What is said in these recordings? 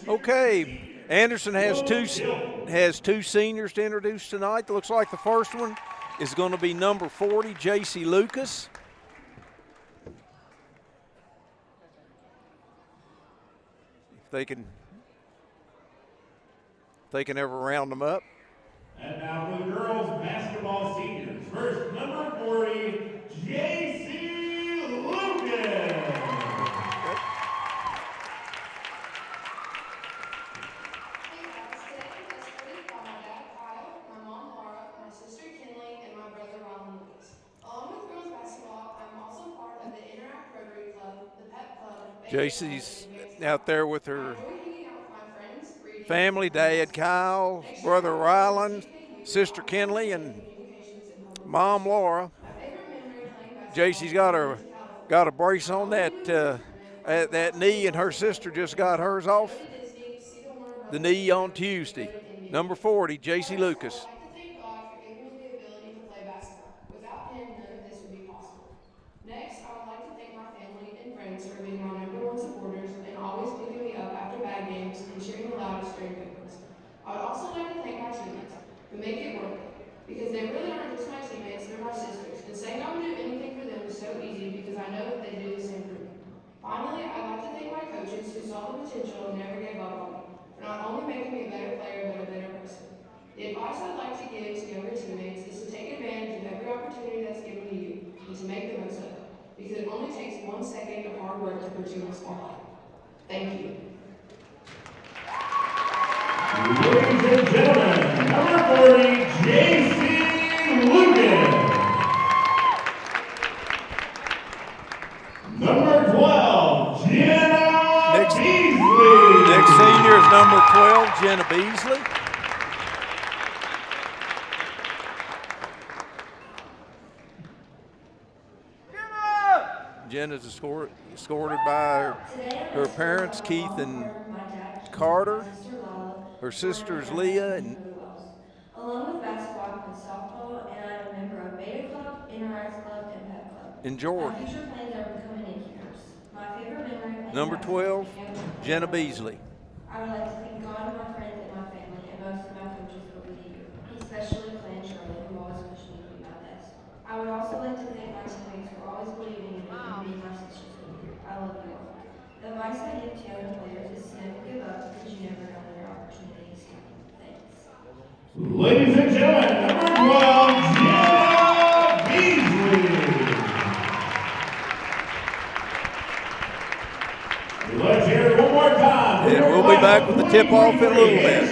Okay, Anderson has two seniors to introduce tonight. It looks like the first one is going to be number 40, J.C. Lucas. If they can ever round them up. And now for the girls basketball seniors. First, number 40, J.C. Lucas. JC's out there with her family, Dad Kyle, brother Ryland, sister Kinley, and Mom Laura. JC's got a brace on that knee, and her sister just got hers off the knee on Tuesday. Number 40, J.C. Lucas. I would like to thank God for giving me the ability to play basketball. Without him, none of this would be possible. Next, I would like to thank my family and friends for being my #1 supporters and always picking me up after bad games and cheering the loudest during good ones. I would also like to thank my teammates who make it worth it, because they really aren't just my teammates, they're my sisters, and saying I would do anything for them is so easy because I know that they do the same for me. Finally, I'd like to thank my coaches who saw the potential and never gave up on me, for not only making me a better player but a better person. The advice I'd like to give to younger teammates is to take advantage of every opportunity that's given to you and to make the most of it, because it only takes 1 second of hard work to put you in the spotlight. Thank you. Ladies and gentlemen, number 40, J.C. Lucas. Number 12, Jenna Beasley. Next senior is number 12, Jenna Beasley. Jenna's escorted by her parents, Keith and Carter. Her sisters, Leah and along with basketball, I play softball, and I'm a member of Beta Club, Interacts Club, and Pep Club. Jordan. My future plans are becoming a Nikki nurse. My favorite memory playing Number 12, Jenna Beasley. I would like to thank God, my friends, and my family, and most of my coaches over the years, especially Clay and Shirley, who always pushed me to be my best. I would also like to thank my teammates for always believing in me and being my sisters over here. I love you all. The advice I give to young players is to never give up because you never know when your opportunity is coming. Thanks. Ladies and gentlemen, number 12, Jenna Beasley. Let's hear it one more time. And we'll be back with the tip-off in a little bit.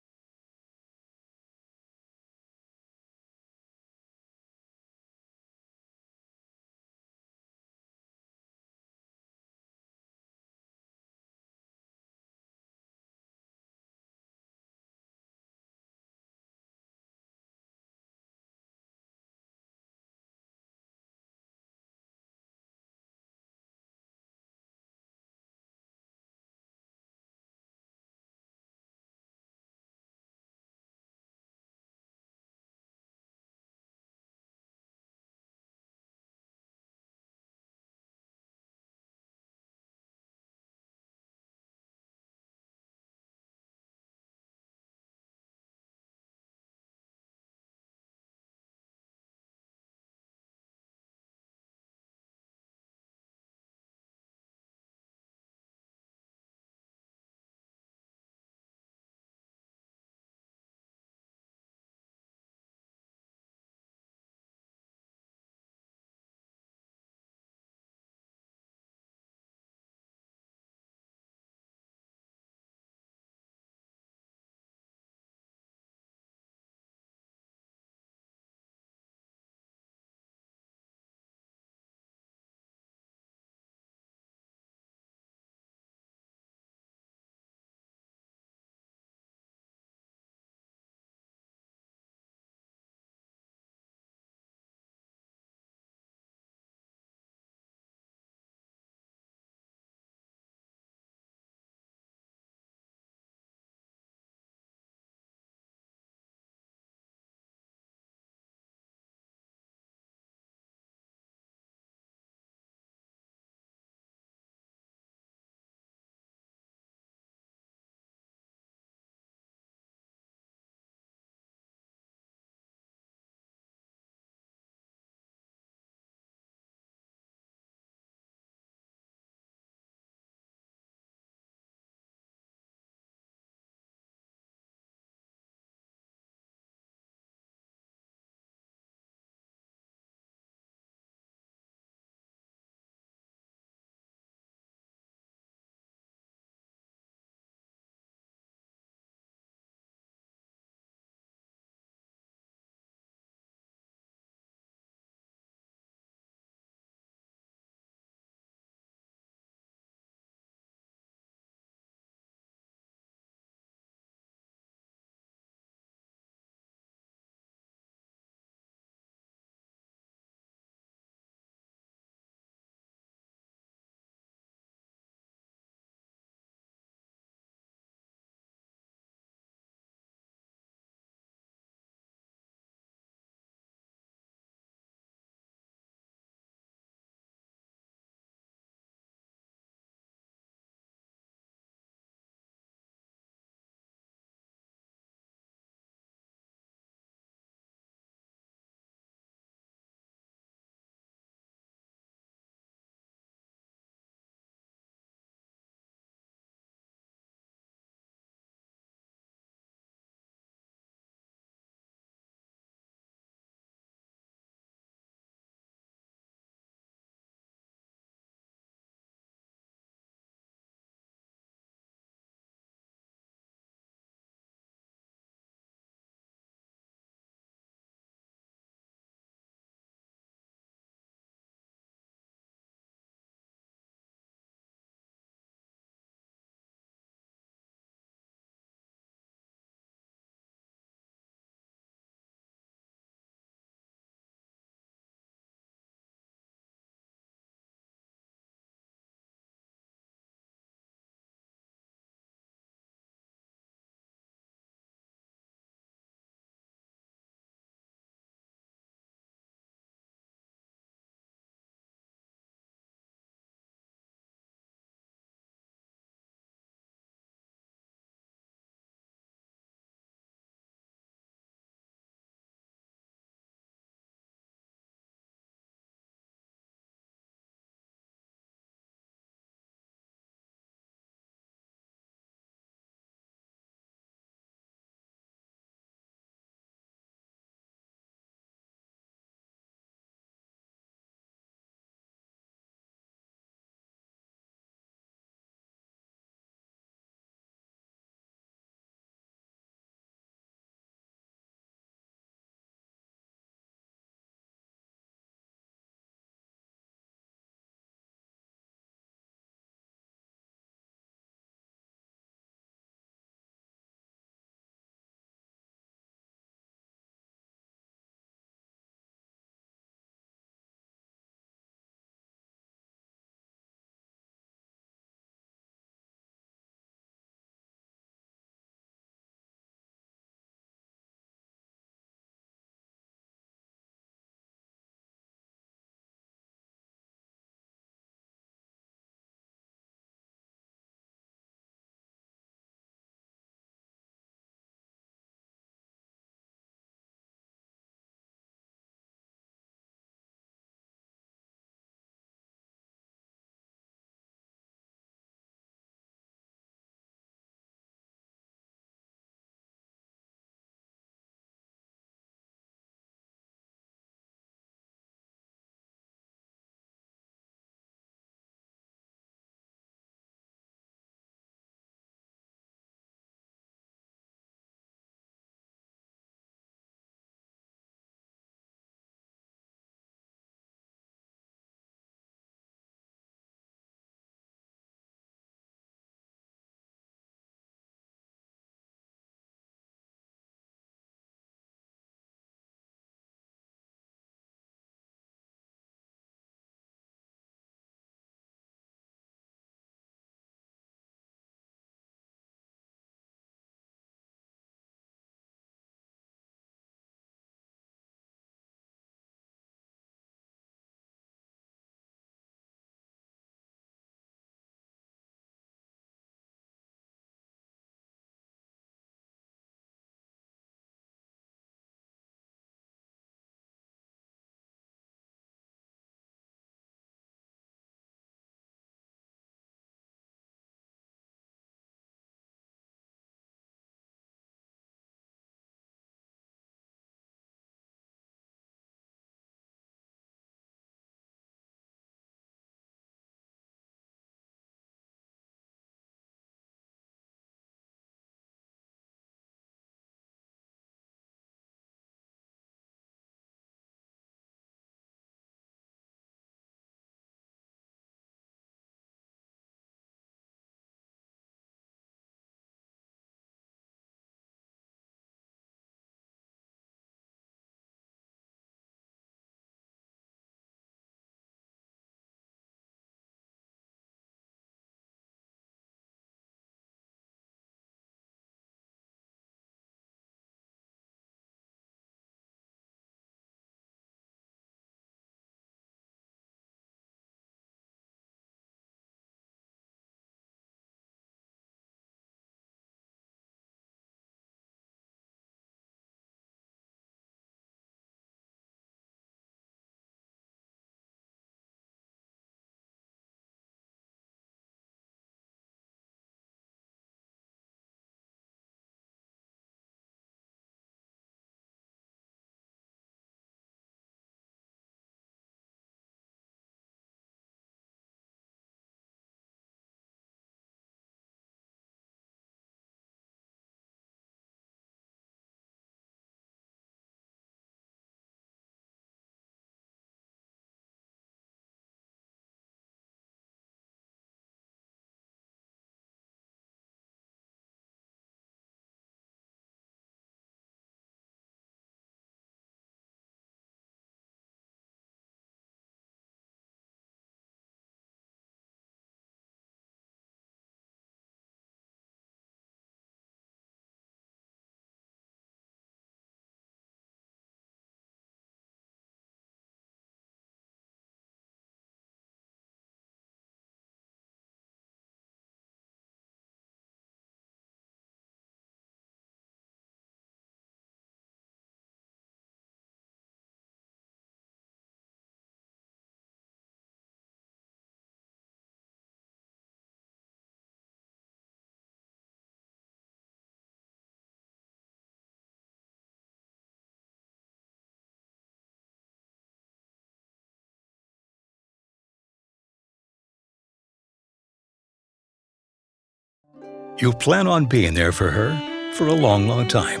You plan on being there for her for a long, long time.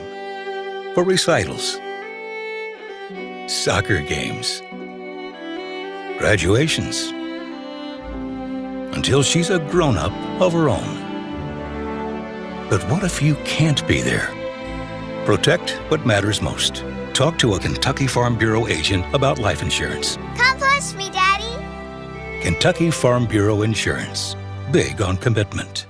For recitals, soccer games, graduations, until she's a grown-up of her own. But what if you can't be there? Protect what matters most. Talk to a Kentucky Farm Bureau agent about life insurance. Come push me, Daddy. Kentucky Farm Bureau Insurance. Big on commitment.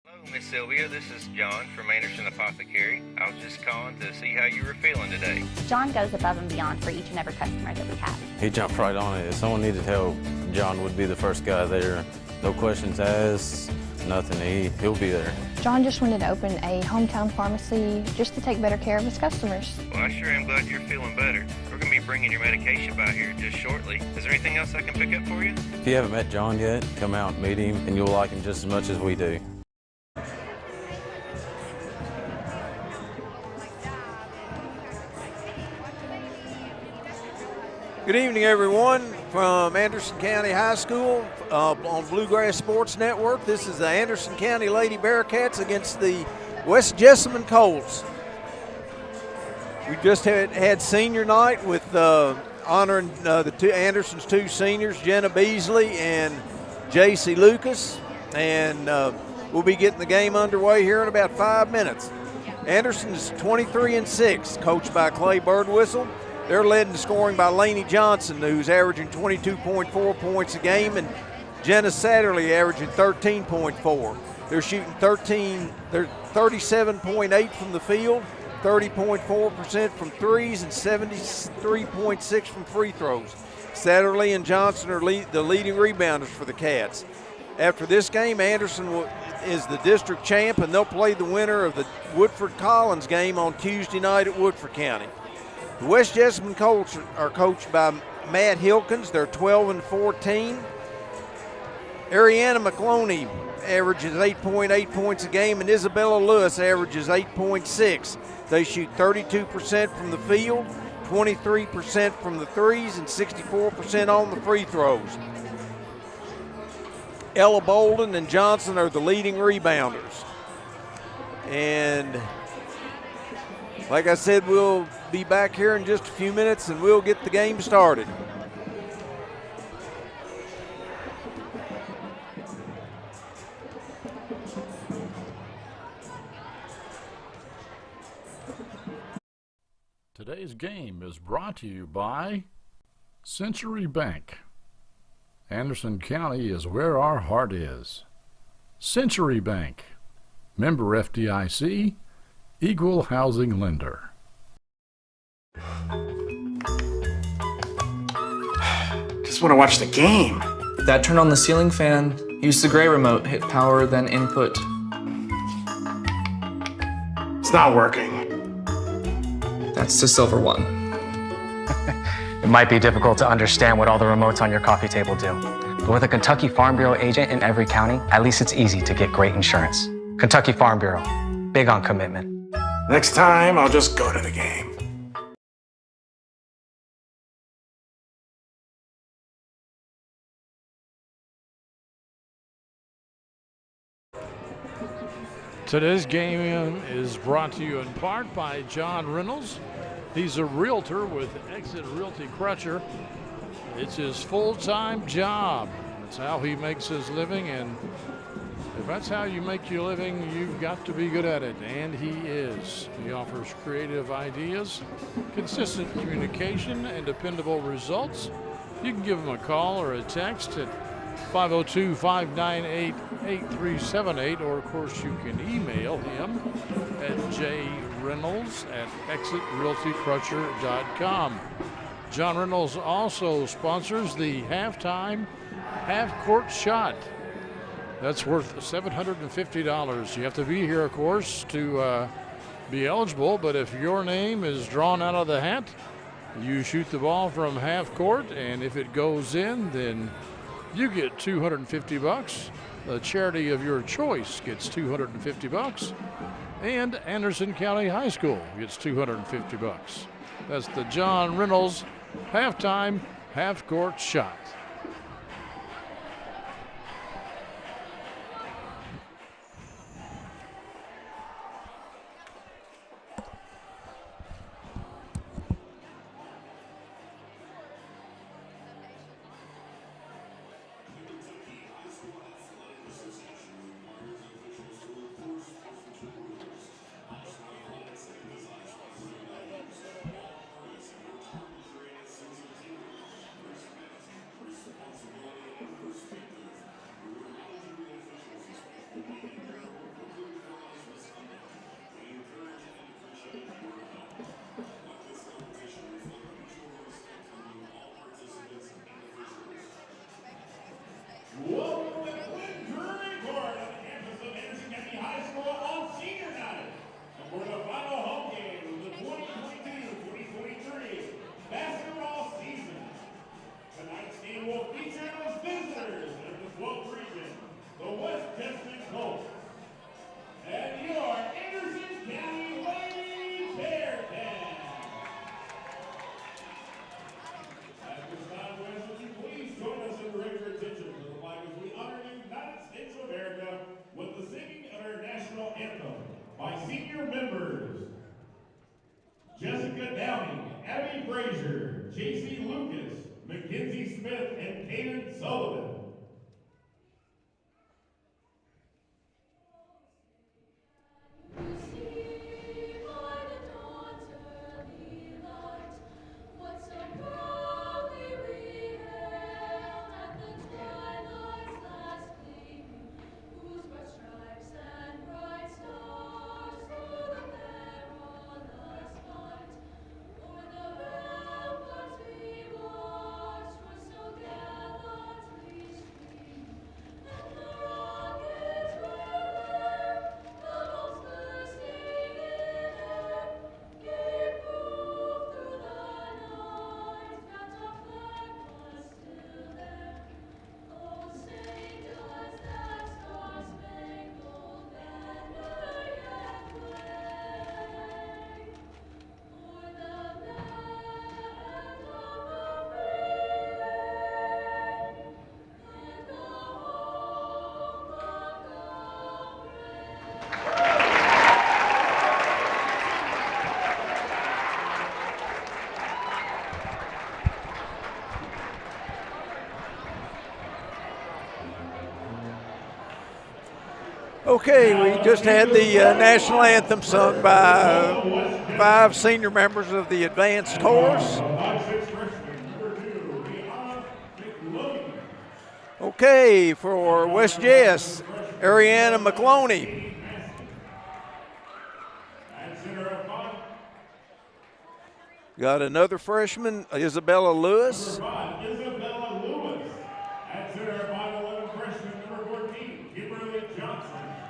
Hello, Miss Sylvia. This is John from Anderson Apothecary. I was just calling to see how you were feeling today. John goes above and beyond for each and every customer that we have. He jumped right on it. If someone needed help, John would be the first guy there. No questions asked, nothing. He'll be there. John just wanted to open a hometown pharmacy just to take better care of his customers. Well, I sure am glad you're feeling better. We're going to be bringing your medication by here just shortly. Is there anything else I can pick up for you? If you haven't met John yet, come out and meet him, and you'll like him just as much as we do. Good evening, everyone, from Anderson County High School on Bluegrass Sports Network. This is the Anderson County Lady Bearcats against the West Jessamine Colts. We just had senior night with honoring Anderson's two seniors, Jenna Beasley and J.C. Lucas, and we'll be getting the game underway here in about 5 minutes. Anderson's 23-6, coached by Clay Birdwhistle. They're led in scoring by Laney Johnson, who's averaging 22.4 points a game, and Jenna Satterley averaging 13.4. They're shooting 37.8 from the field, 30.4% from threes, and 73.6 from free throws. Satterley and Johnson are the leading rebounders for the Cats. After this game, Anderson is the district champ, and they'll play the winner of the Woodford-Collins game on Tuesday night at Woodford County. The West Jessamine Colts are coached by Matt Hilkins. They're 12-14. Ariana McCloney averages 8.8 points a game, and Isabella Lewis averages 8.6. They shoot 32% from the field, 23% from the threes, and 64% on the free throws. Ella Bolden and Johnson are the leading rebounders. And like I said, we'll be back here in just a few minutes and we'll get the game started. Today's game is brought to you by Century Bank. Anderson County is where our heart is. Century Bank, member FDIC, equal housing lender. Just want to watch the game. That turn on the ceiling fan. Use the gray remote. Hit power, then input. It's not working. That's the silver one. It might be difficult to understand what all the remotes on your coffee table do. But with a Kentucky Farm Bureau agent in every county, at least it's easy to get great insurance. Kentucky Farm Bureau, big on commitment. Next time, I'll just go to the game. Today's game is brought to you in part by John Reynolds. He's a realtor with Exit Realty Crutcher. It's his full-time job. That's how he makes his living, and if that's how you make your living, you've got to be good at it, and he is. He offers creative ideas, consistent communication, and dependable results. You can give him a call or a text at 502-598-8378, or of course you can email him at jreynolds@exitrealtycrutcher.com. John Reynolds also sponsors the halftime half-court shot. That's worth $750. You have to be here, of course, to be eligible, but if your name is drawn out of the hat, you shoot the ball from half court, and if it goes in, then you get $250. The charity of your choice gets $250, and Anderson County High School gets $250. That's the John Reynolds halftime half-court shot. will feature as visitors in the 12th region, the West Jessamine Colts. And your Anderson County Lady Bearcats. At this time, Wes, would you please join us in direct attention to the flag as we honor the United States of America with the singing of our national anthem by senior members Jessica Downing, Abby Frazier, J.C. Lucas, Mackenzie Smith, and Kaden Sullivan. Okay, we just had the national anthem sung by 5 senior members of the advanced course. Okay, for West Jess, Ariana McCloney. Got another freshman, Isabella Lewis.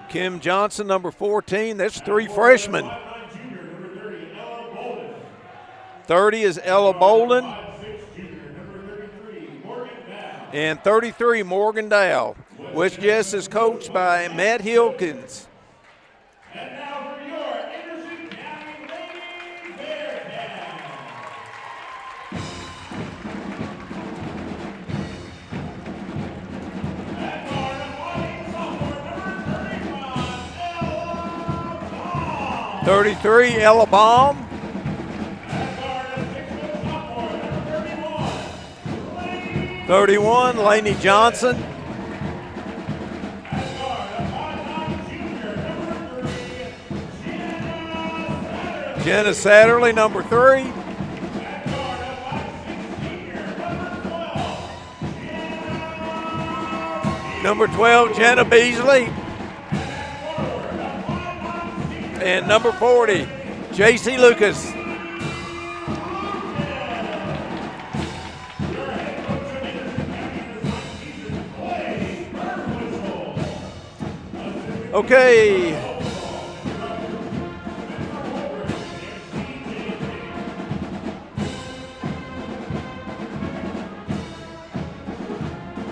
Kim Johnson, number 14. That's 3 freshmen. 30 is Ella Bolden. And 33, Morgan Dow. West Jess is coached by Matt Hilkins. And now for your Anderson County Lady Bearcats. And for the fighting sophomore, number 31, Ella Baum. 33, Ella Baum. And for the 6-foot sophomore, number 31, 31, Lainey Johnson. Jenna Satterley, number 3. Number 12, Jenna Beasley. And number 40, J.C. Lucas. Okay.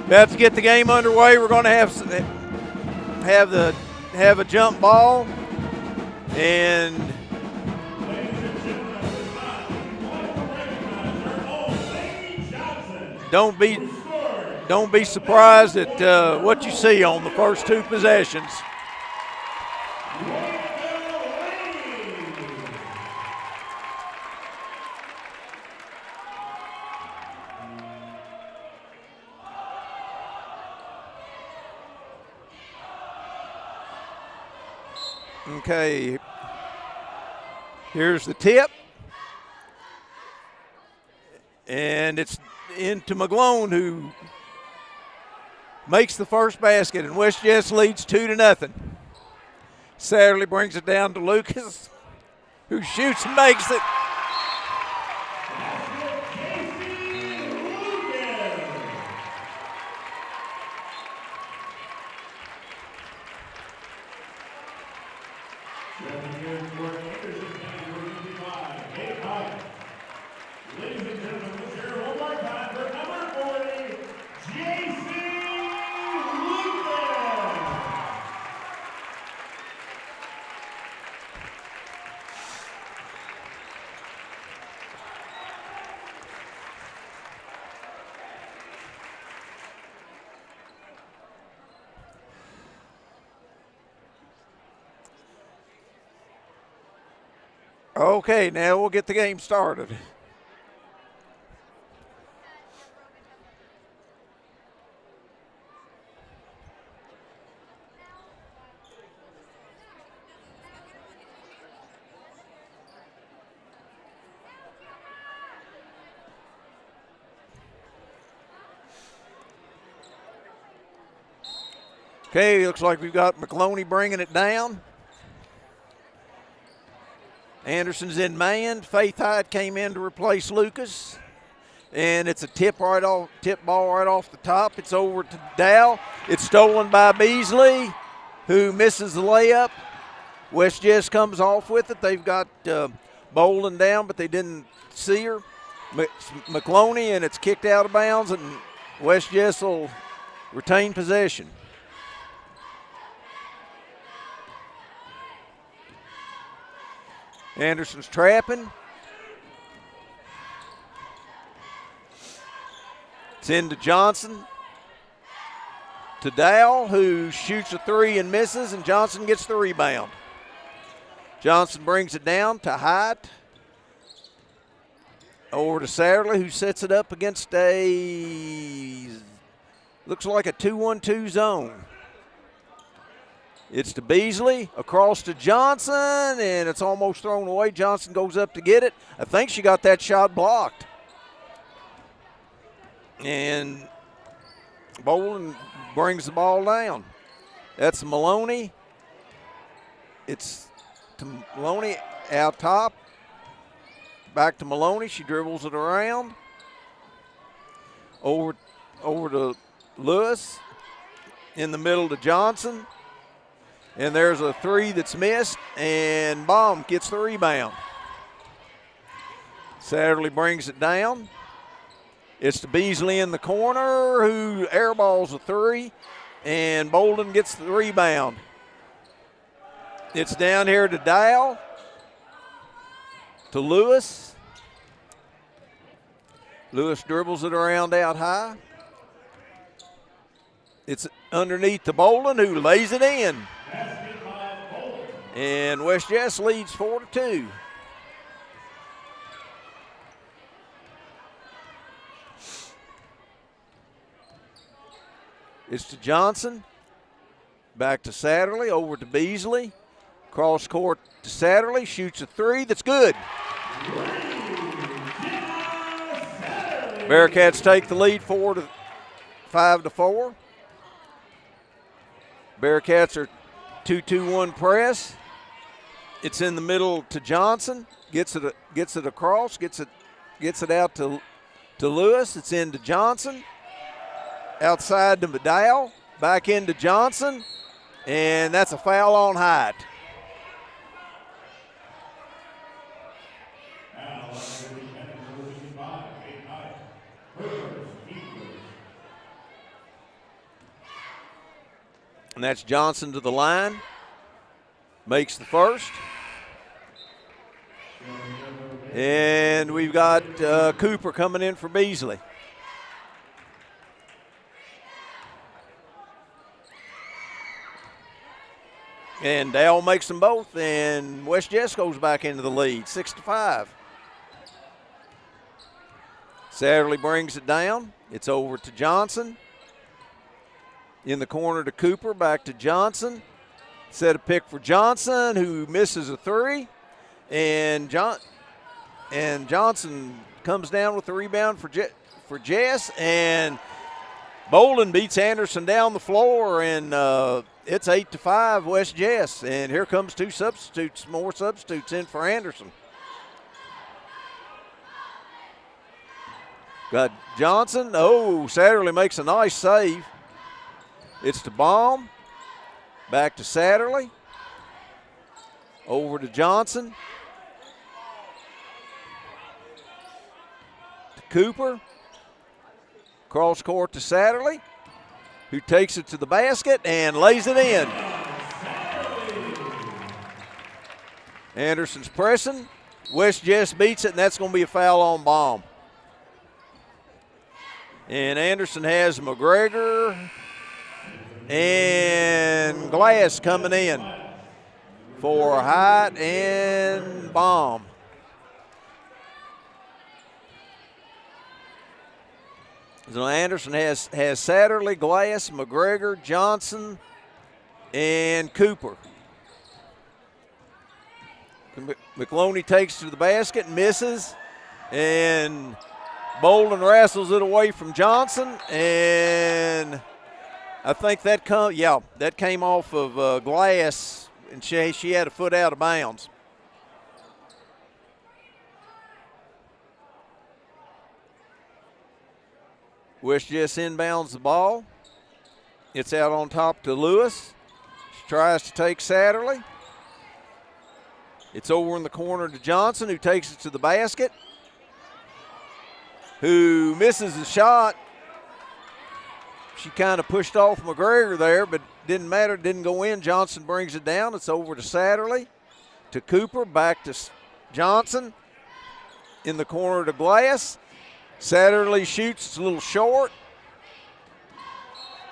About to get the game underway. We're going to have a jump ball, and don't be surprised at what you see on the first 2 possessions. Okay, here's the tip, and it's into McGlone, who makes the first basket, and West Jess leads 2-0. Satterley brings it down to Lucas, who shoots and makes it. Ladies and gentlemen, let's hear it one more time for number 40, Okay, now we'll get the game started. Okay, looks like we've got McCloney bringing it down. Anderson's in man. Faith Hyde came in to replace Lucas. And it's a tip ball right off the top. It's over to Dow. It's stolen by Beasley, who misses the layup. West Jess comes off with it. They've got Bolden down, but they didn't see her. McCloney, and it's kicked out of bounds, and West Jess will retain possession. Anderson's trapping. It's into Johnson. To Dow, who shoots a three and misses, and Johnson gets the rebound. Johnson brings it down to Hyatt. Over to Satterley, who sets it up against looks like a 2-1-2 zone. It's to Beasley, across to Johnson, and it's almost thrown away. Johnson goes up to get it. I think she got that shot blocked. And Bolden brings the ball down. That's Maloney. It's to Maloney out top. Back to Maloney. She dribbles it around. Over to Lewis. In the middle to Johnson. And there's a three that's missed, and Baum gets the rebound. Satterley brings it down. It's to Beasley in the corner, who airballs a three, and Bolden gets the rebound. It's down here to Dow, to Lewis. Lewis dribbles it around out high. It's underneath to Bolden, who lays it in. And West Jess leads 4-2. It's to Johnson. Back to Satterley, over to Beasley. Cross court to Satterley, shoots a three that's good. Bearcats take the lead 5-4. Bearcats are 2-2-1 press. It's in the middle to Johnson. Gets it across. Gets it out to Lewis. It's into Johnson. Outside to Dow. Back into Johnson. And that's a foul on Hyatt. And that's Johnson to the line. Makes the first. And we've got Cooper coming in for Beasley. And Dale makes them both, and West Jess goes back into the lead, 6-5. Satterley brings it down. It's over to Johnson. In the corner to Cooper, back to Johnson. Set a pick for Johnson, who misses a three. And Johnson comes down with the rebound for Jess. And Bolden beats Anderson down the floor, and it's 8-5 West Jess. And here comes more substitutes in for Anderson. Got Johnson. Oh, Satterley makes a nice save. It's to Baum. Back to Satterley. Over to Johnson. To Cooper. Cross court to Satterley, who takes it to the basket and lays it in. Anderson's pressing. West Jess beats it, and that's going to be a foul on Baum. And Anderson has McGregor and Glass coming in for Hyatt and Baum. So Anderson has Satterley, Glass, McGregor, Johnson, and Cooper. McLoney takes to the basket, misses, and Bolden wrestles it away from Johnson, and I think that came off of Glass, and she had a foot out of bounds. West Jess inbounds the ball. It's out on top to Lewis. She tries to take Satterley. It's over in the corner to Johnson, who takes it to the basket, who misses the shot. She kind of pushed off McGregor there, but didn't matter. Didn't go in. Johnson brings it down. It's over to Satterley, to Cooper, back to Johnson. In the corner to Glass. Satterley shoots. It's a little short.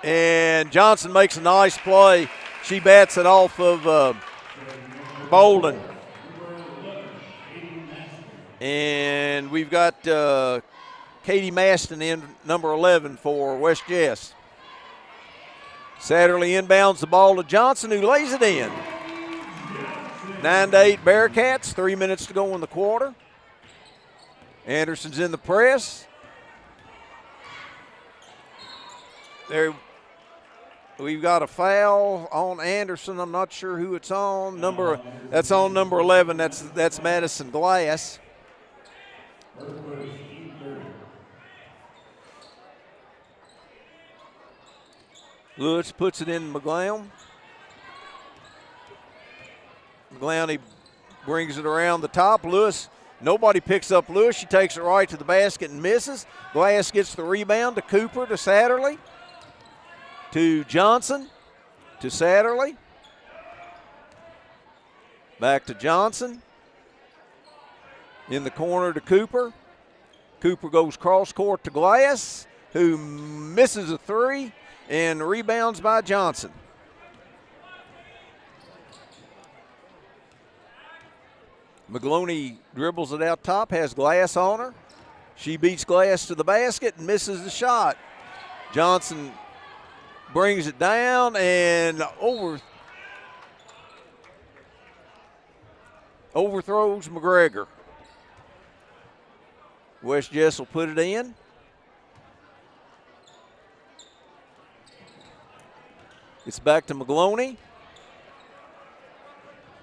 And Johnson makes a nice play. She bats it off of Bolden. And we've got Katie Maston in, number 11 for West Jess. Satterley inbounds the ball to Johnson, who lays it in. 9-8 Bearcats, 3 minutes to go in the quarter. Anderson's in the press. There, we've got a foul on Anderson. I'm not sure who it's on. That's on number 11. That's Madison Glass. Lewis puts it in McGlown. McGlown, he brings it around the top. Lewis, nobody picks up Lewis. She takes it right to the basket and misses. Glass gets the rebound to Cooper, to Satterley, to Johnson, to Satterley. Back to Johnson. In the corner to Cooper. Cooper goes cross court to Glass, who misses a three, and rebounds by Johnson. McGlowney dribbles it out top, has Glass on her. She beats Glass to the basket and misses the shot. Johnson brings it down and overthrows McGregor. West Jess will put it in. It's back to McGlowney.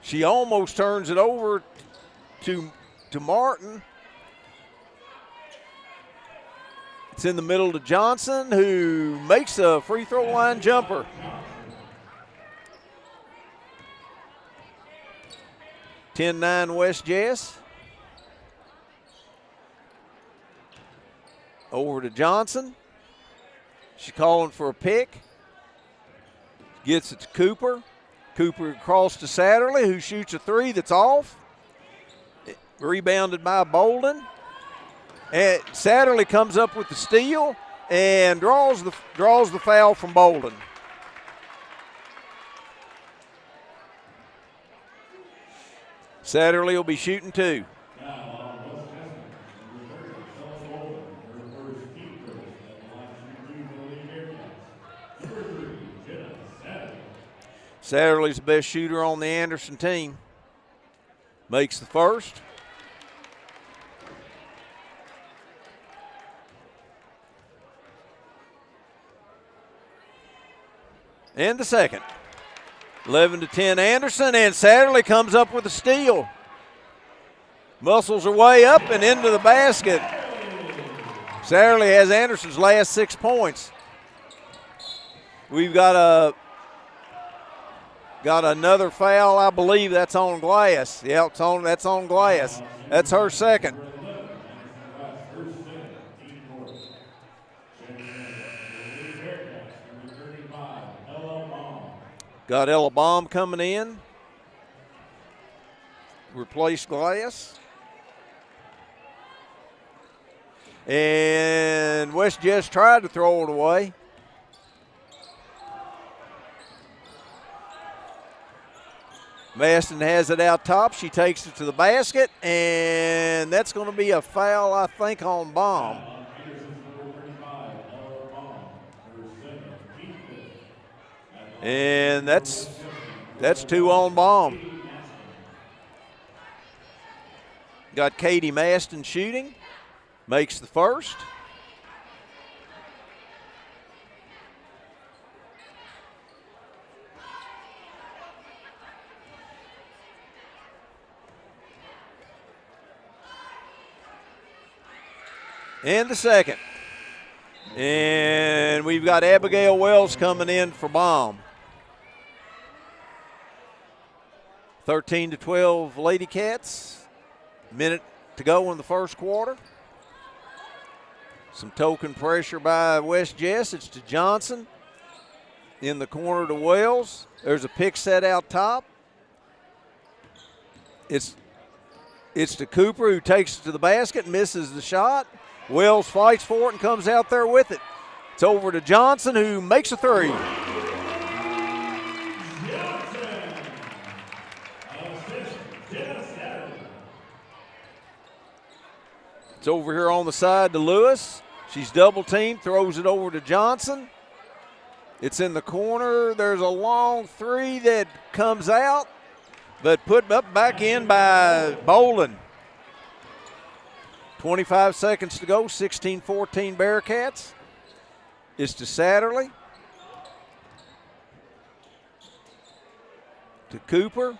She almost turns it over to Martin. It's in the middle to Johnson, who makes a free throw line jumper. (10-9) West Jess. Over to Johnson. She's calling for a pick. Gets it to Cooper. Cooper across to Satterley, who shoots a three that's off. Rebounded by Bolden. And Satterley comes up with the steal and draws the foul from Bolden. Satterley will be shooting two. Satterley's the best shooter on the Anderson team. Makes the first. And the second. 11-10 Anderson, and Satterley comes up with a steal. Muscles are way up and into the basket. Satterley has Anderson's last 6 points. We've got another foul, I believe that's on Glass. Yeah, that's on Glass. That's her second. Got Ella Baum coming in. Replaced Glass. And West Jess tried to throw it away. Maston has it out top. She takes it to the basket, and that's going to be a foul, I think, on Baum. And that's 2 on Baum. Got Katie Maston shooting, makes the first. And the second. And we've got Abigail Wells coming in for Baum. 13-12 Lady Cats. Minute to go in the first quarter. Some token pressure by West Jess. It's to Johnson. In the corner to Wells. There's a pick set out top. It's to Cooper, who takes it to the basket and misses the shot. Wells fights for it and comes out there with it. It's over to Johnson, who makes a three. It's over here on the side to Lewis. She's double teamed, throws it over to Johnson. It's in the corner. There's a long three that comes out, but put up back in by Bolin. 25 seconds to go, 16-14 Bearcats. It's to Satterley. To Cooper.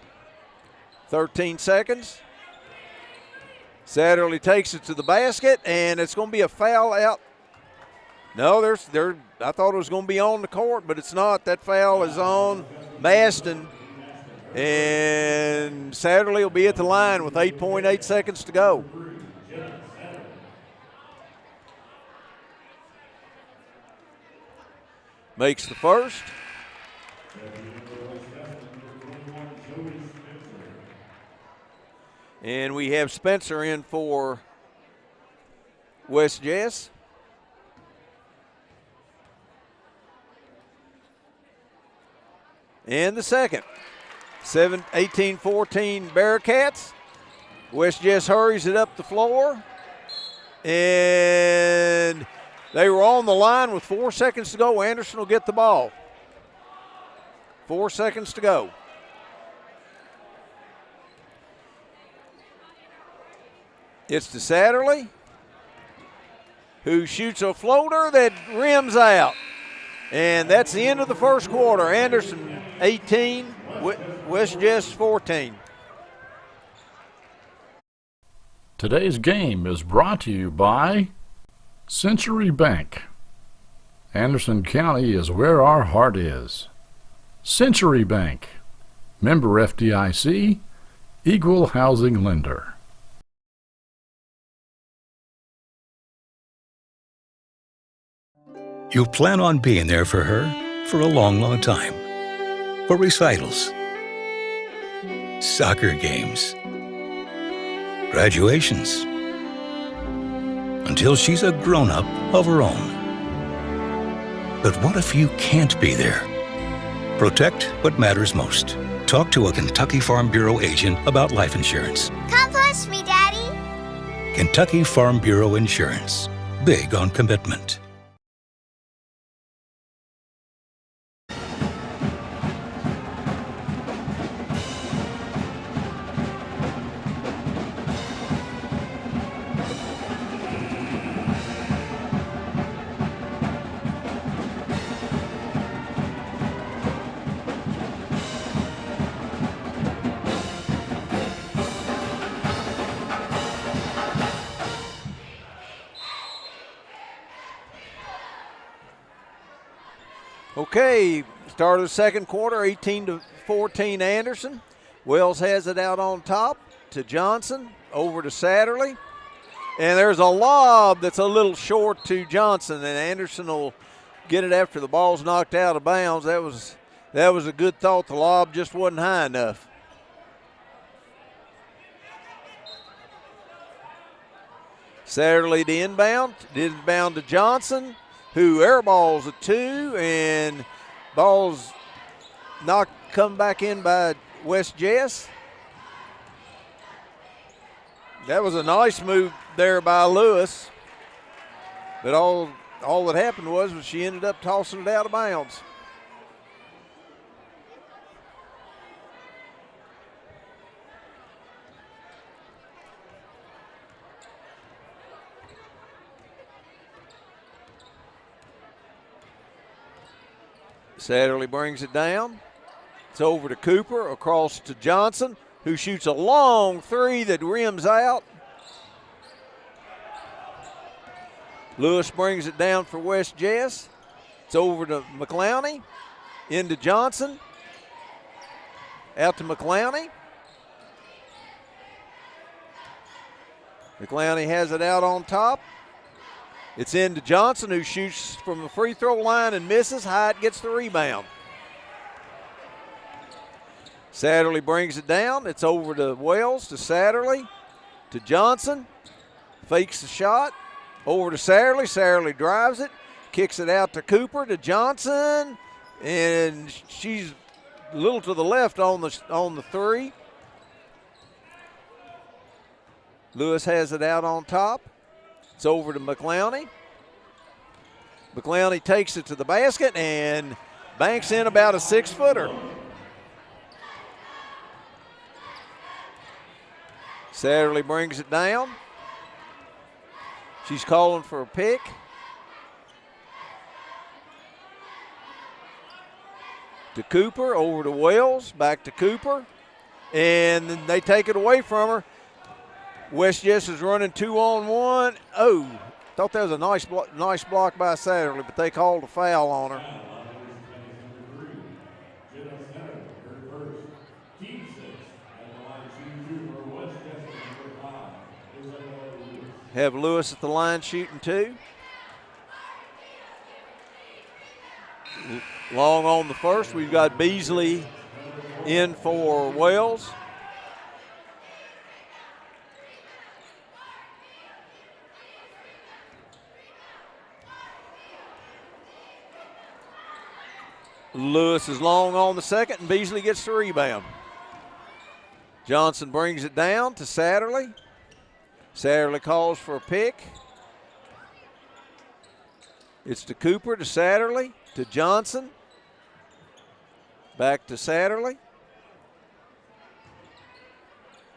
13 seconds. Satterley takes it to the basket, and it's going to be a foul out. No, I thought it was going to be on the court, but it's not. That foul is on Maston. And Satterley will be at the line with 8.8 seconds to go. Makes the first. And we have Spencer in for West Jess. And the second. 18-14 Bearcats. West Jess hurries it up the floor. And they were on the line with 4 seconds to go. Anderson will get the ball. 4 seconds to go. It's to Satterley, who shoots a floater that rims out. And that's the end of the first quarter. Anderson 18, West Jess 14. Today's game is brought to you by Century Bank. Anderson County is where our heart is. Century Bank, member FDIC, equal housing lender. You plan on being there for her for a long, long time. For recitals, soccer games, graduations, until she's a grown-up of her own. But what if you can't be there? Protect what matters most. Talk to a Kentucky Farm Bureau agent about life insurance. Come push me, Daddy. Kentucky Farm Bureau Insurance. Big on commitment. Okay, start of the second quarter, 18-14 Anderson. Wells has it out on top to Johnson, over to Satterley. And there's a lob that's a little short to Johnson, and Anderson will get it after the ball's knocked out of bounds. That was a good thought. The lob just wasn't high enough. Satterley to inbound to Johnson, who airballs a two, and ball's come back in by West Jess. That was a nice move there by Lewis, but all that happened was she ended up tossing it out of bounds. Satterley brings it down. It's over to Cooper, across to Johnson, who shoots a long three that rims out. Lewis brings it down for West Jess. It's over to McClowney, into Johnson, out to McClowney. McClowney has it out on top. It's into Johnson, who shoots from the free throw line and misses. Hyatt gets the rebound. Satterley brings it down. It's over to Wells, to Satterley, to Johnson. Fakes the shot. Over to Satterley. Satterley drives it. Kicks it out to Cooper, to Johnson. And she's a little to the left on the three. Lewis has it out on top. It's over to McClowney. McClowney takes it to the basket and banks in about a 6-footer. Satterley brings it down. She's calling for a pick. To Cooper, over to Wells, back to Cooper. And then they take it away from her. West Jess is running 2-on-1. Oh, thought that was a nice block by Satterley, but they called a foul on her. Have Lewis at the line shooting 2. Long on the first. We've got Beasley in for Wells. Lewis is long on the second, and Beasley gets the rebound. Johnson brings it down to Satterley. Satterley calls for a pick. It's to Cooper, to Satterley, to Johnson. Back to Satterley.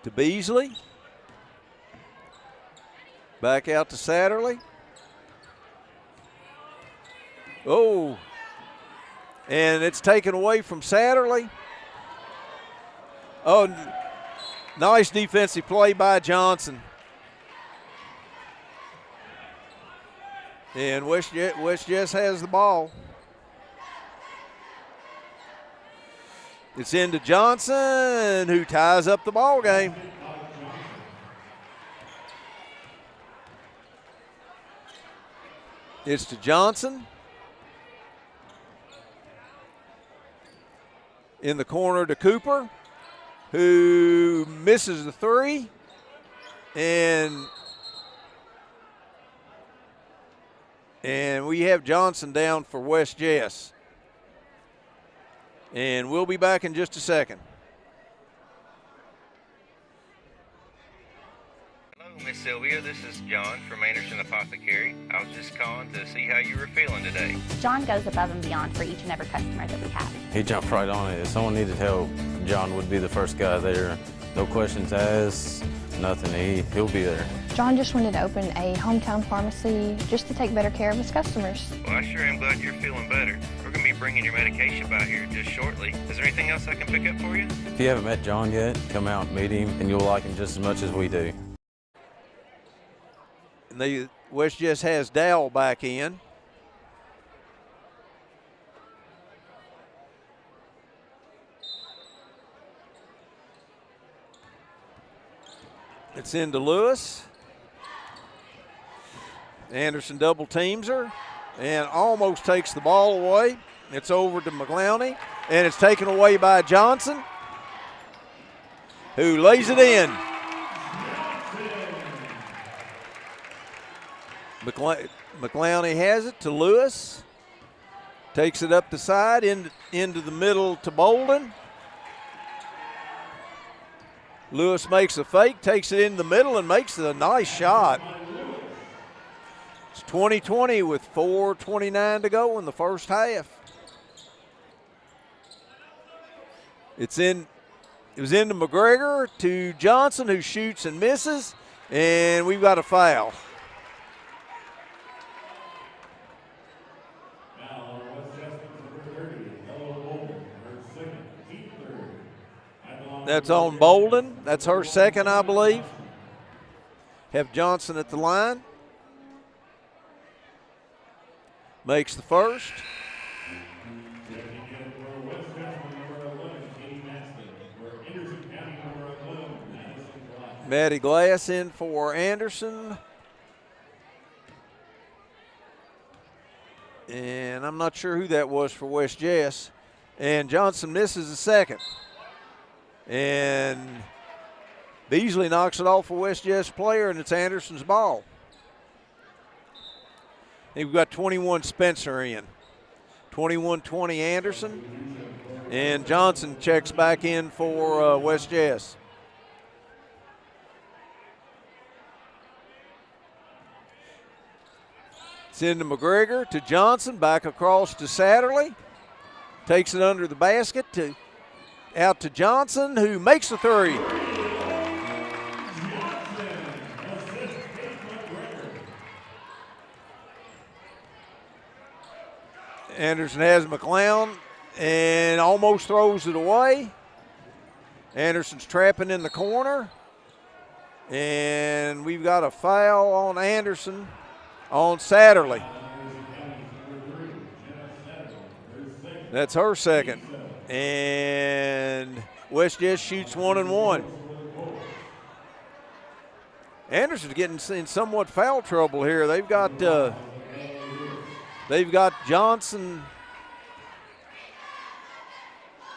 To Beasley. Back out to Satterley. Oh. And it's taken away from Satterley. Oh, nice defensive play by Johnson. And West Jess has the ball. It's into Johnson, who ties up the ball game. It's to Johnson. In the corner to Cooper, who misses the three. And we have Johnson down for West Jess. And we'll be back in just a second. Hello, Miss Sylvia. This is John from Anderson Apothecary. I was just calling to see how you were feeling today. John goes above and beyond for each and every customer that we have. He jumped right on it. If someone needed help, John would be the first guy there. No questions asked, nothing. He'll be there. John just wanted to open a hometown pharmacy just to take better care of his customers. Well, I sure am glad you're feeling better. We're going to be bringing your medication by here just shortly. Is there anything else I can pick up for you? If you haven't met John yet, come out and meet him, and you'll like him just as much as we do. And West Jess has Dowell back in. It's into Lewis. Anderson double teams her and almost takes the ball away. It's over to McClowney, and it's taken away by Johnson, who lays it in. McClowney has it to Lewis. Takes it up the side, into the middle to Bolden. Lewis makes a fake, takes it in the middle, and makes a nice shot. It's 20-20 with 4:29 to go in the first half. It was into McGregor to Johnson, who shoots and misses, and we've got a foul. That's on Bolden. That's her second, I believe. Have Johnson at the line. Makes the first. Maddie Glass in for Anderson. And I'm not sure who that was for West Jess. And Johnson misses the second. And Beasley knocks it off a West Jess player, and it's Anderson's ball. And we've got 21 Spencer in. 21-20 Anderson. And Johnson checks back in for West Jess. It's into McGregor to Johnson, back across to Satterley. Takes it under the basket out to Johnson, who makes the three. Anderson has McClown and almost throws it away. Anderson's trapping in the corner. And we've got a foul on Anderson on Satterley. That's her second. And West Jess shoots 1 and 1. Anderson's getting in somewhat foul trouble here. They've got Johnson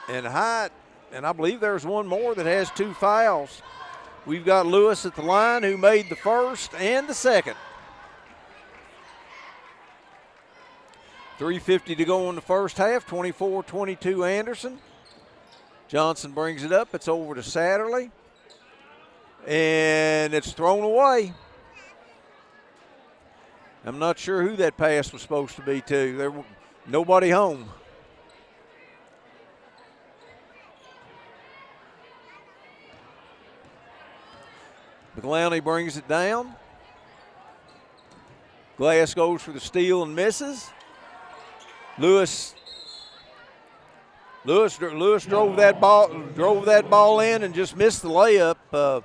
and Hyatt, and I believe there's one more that has 2 fouls. We've got Lewis at the line, who made the first and the second. 3:50 to go in the first half, 24-22 Anderson. Johnson brings it up. It's over to Satterley. And it's thrown away. I'm not sure who that pass was supposed to be to. There was nobody home. McClowney brings it down. Glass goes for the steal and misses. Lewis drove that ball in and just missed the layup.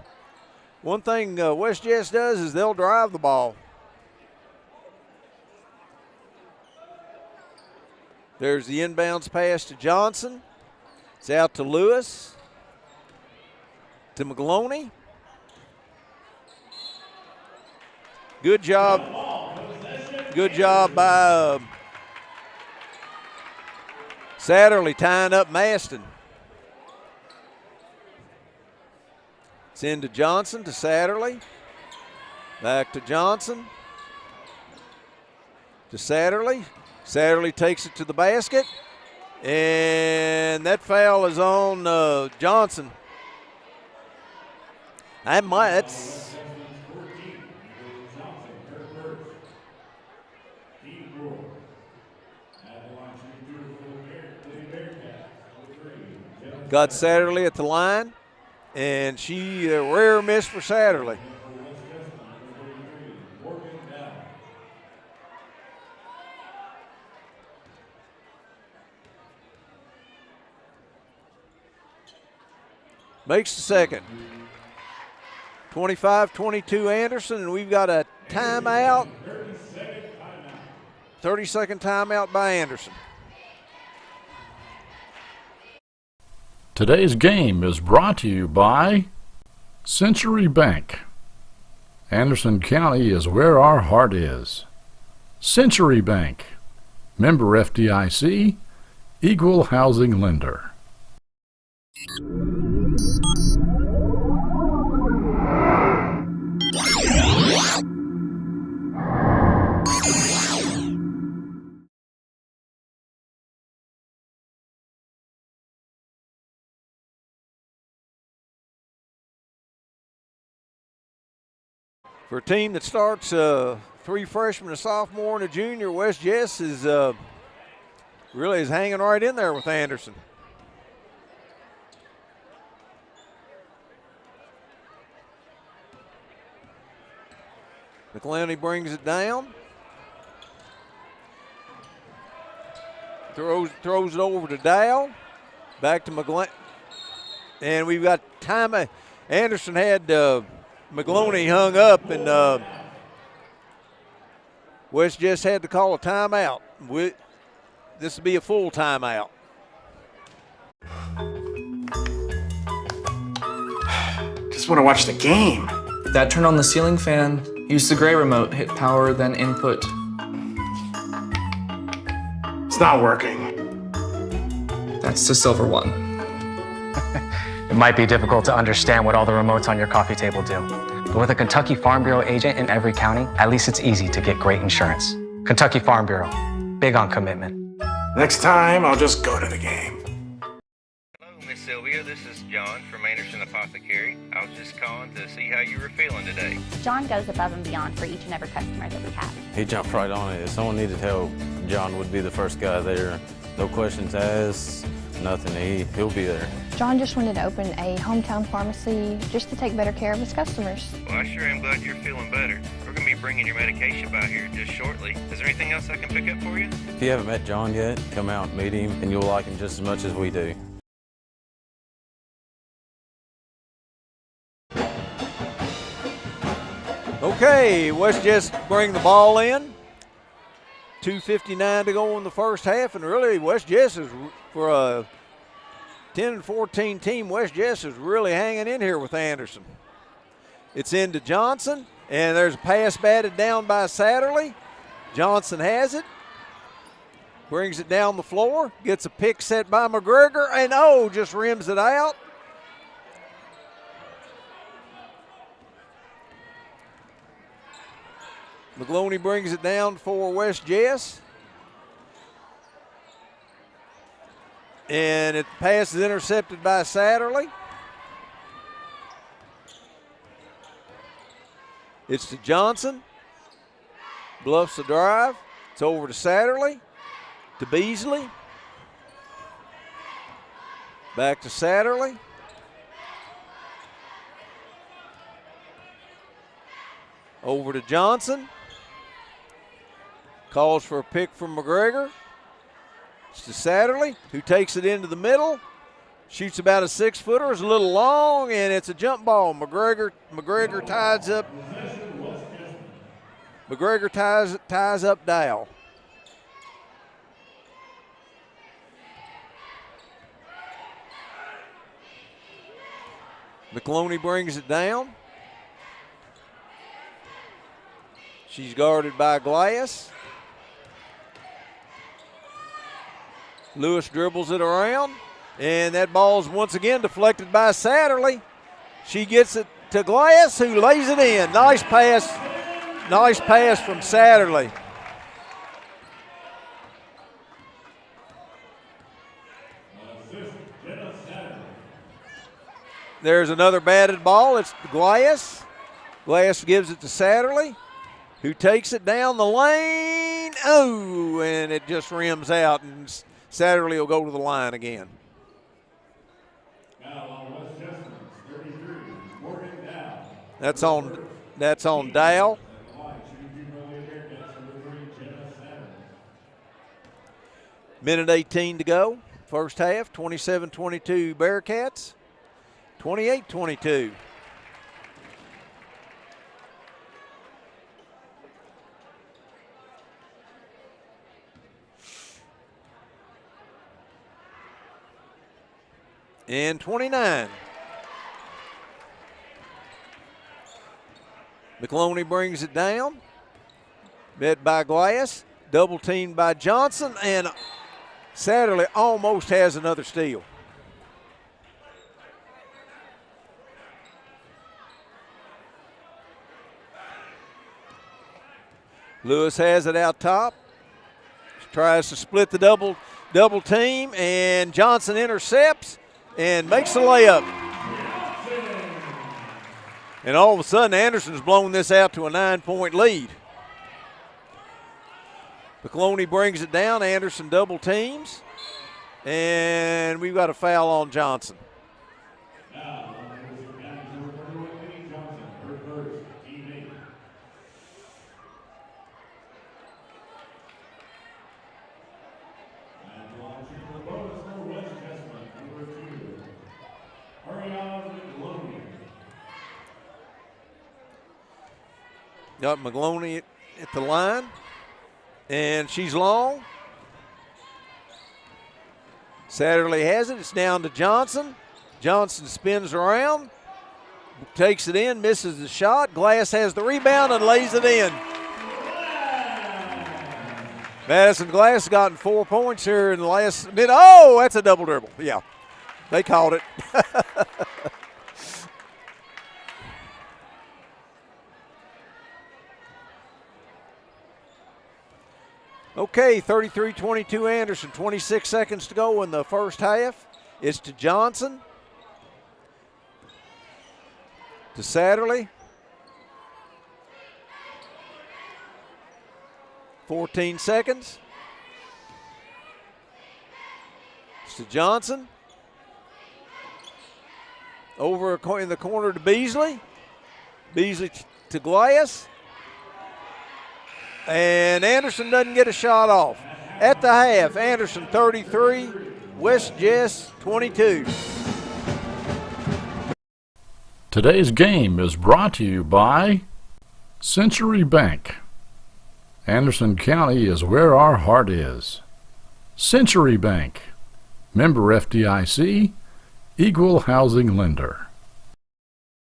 One thing West Jess does is they'll drive the ball. There's the inbounds pass to Johnson. It's out to Lewis. To McGloney. Good job by Satterley tying up Maston. It's into Johnson to Satterley. Back to Johnson. To Satterley. Satterley takes it to the basket. And that foul is on Johnson. That's got Satterley at the line, and a rare miss for Satterley. Makes the second. 25-22 Anderson, and we've got a timeout. 30-second timeout by Anderson. Today's game is brought to you by Century Bank. Anderson County is where our heart is. Century Bank, member FDIC, equal housing lender. For a team that starts 3 freshmen, a sophomore, and a junior, West Jess is really hanging right in there with Anderson. McClowney brings it down. Throws it over to Dow. Back to McClowney. And we've got time. Anderson had McLoney hung up, and West just had to call a timeout. This will be a full timeout. Just want to watch the game. That turned on the ceiling fan. Use the gray remote, hit power, then input. It's not working. That's the silver one. It might be difficult to understand what all the remotes on your coffee table do. But with a Kentucky Farm Bureau agent in every county, at least it's easy to get great insurance. Kentucky Farm Bureau, big on commitment. Next time, I'll just go to the game. Hello, Miss Sylvia. This is John from Anderson Apothecary. I was just calling to see how you were feeling today. John goes above and beyond for each and every customer that we have. He jumped right on it. If someone needed help, John would be the first guy there. No questions asked, nothing. He'll be there. John just wanted to open a hometown pharmacy just to take better care of his customers. Well, I sure am glad you're feeling better. We're going to be bringing your medication by here just shortly. Is there anything else I can pick up for you? If you haven't met John yet, come out and meet him, and you'll like him just as much as we do. Okay, West Jess bring the ball in. 2:59 to go in the first half, and really West Jess is, for a 10-14 team, West Jess is really hanging in here with Anderson. It's into Johnson, and there's a pass batted down by Satterley. Johnson has it, brings it down the floor, gets a pick set by McGregor, and just rims it out. McLoney brings it down for West Jess. And the pass is intercepted by Satterley. It's to Johnson. Bluffs the drive. It's over to Satterley. To Beasley. Back to Satterley. Over to Johnson. Calls for a pick from McGregor. It's to Satterley, who takes it into the middle. Shoots about a 6-footer. It's a little long, and it's a jump ball. McGregor ties up. McGregor ties up Dow. McLoney brings it down. She's guarded by Glass. Lewis dribbles it around, and that ball's once again deflected by Satterley. She gets it to Glass, who lays it in. Nice pass from Satterley. There's another batted ball. It's Glass. Glass gives it to Satterley, who takes it down the lane. And it just rims out, and Satterley will go to the line again. That's on Dow. Minute 18 to go. First half, 27-22 Bearcats, 28-22. And 29. McLoney brings it down. Met by Glass. Double teamed by Johnson. And Satterley almost has another steal. Lewis has it out top. Tries to split the double team. And Johnson intercepts and makes the layup. And all of a sudden, Anderson's blown this out to a 9-point lead. McLoney brings it down. Anderson double teams. And we've got a foul on Johnson. Got McGloney at the line. And she's long. Satterley has it. It's down to Johnson. Johnson spins around, takes it in, misses the shot. Glass has the rebound and lays it in. Madison Glass has gotten 4 points here in the last minute. Oh, that's a double dribble. Yeah, they called it. Okay, 33-22 Anderson, 26 seconds to go in the first half. It's to Johnson. To Satterley. 14 seconds. It's to Johnson. Over in the corner to Beasley. Beasley to Glass. And Anderson doesn't get a shot off. At the half, Anderson 33, West Jess 22. Today's game is brought to you by Century Bank. Anderson County is where our heart is. Century Bank, member FDIC, equal housing lender.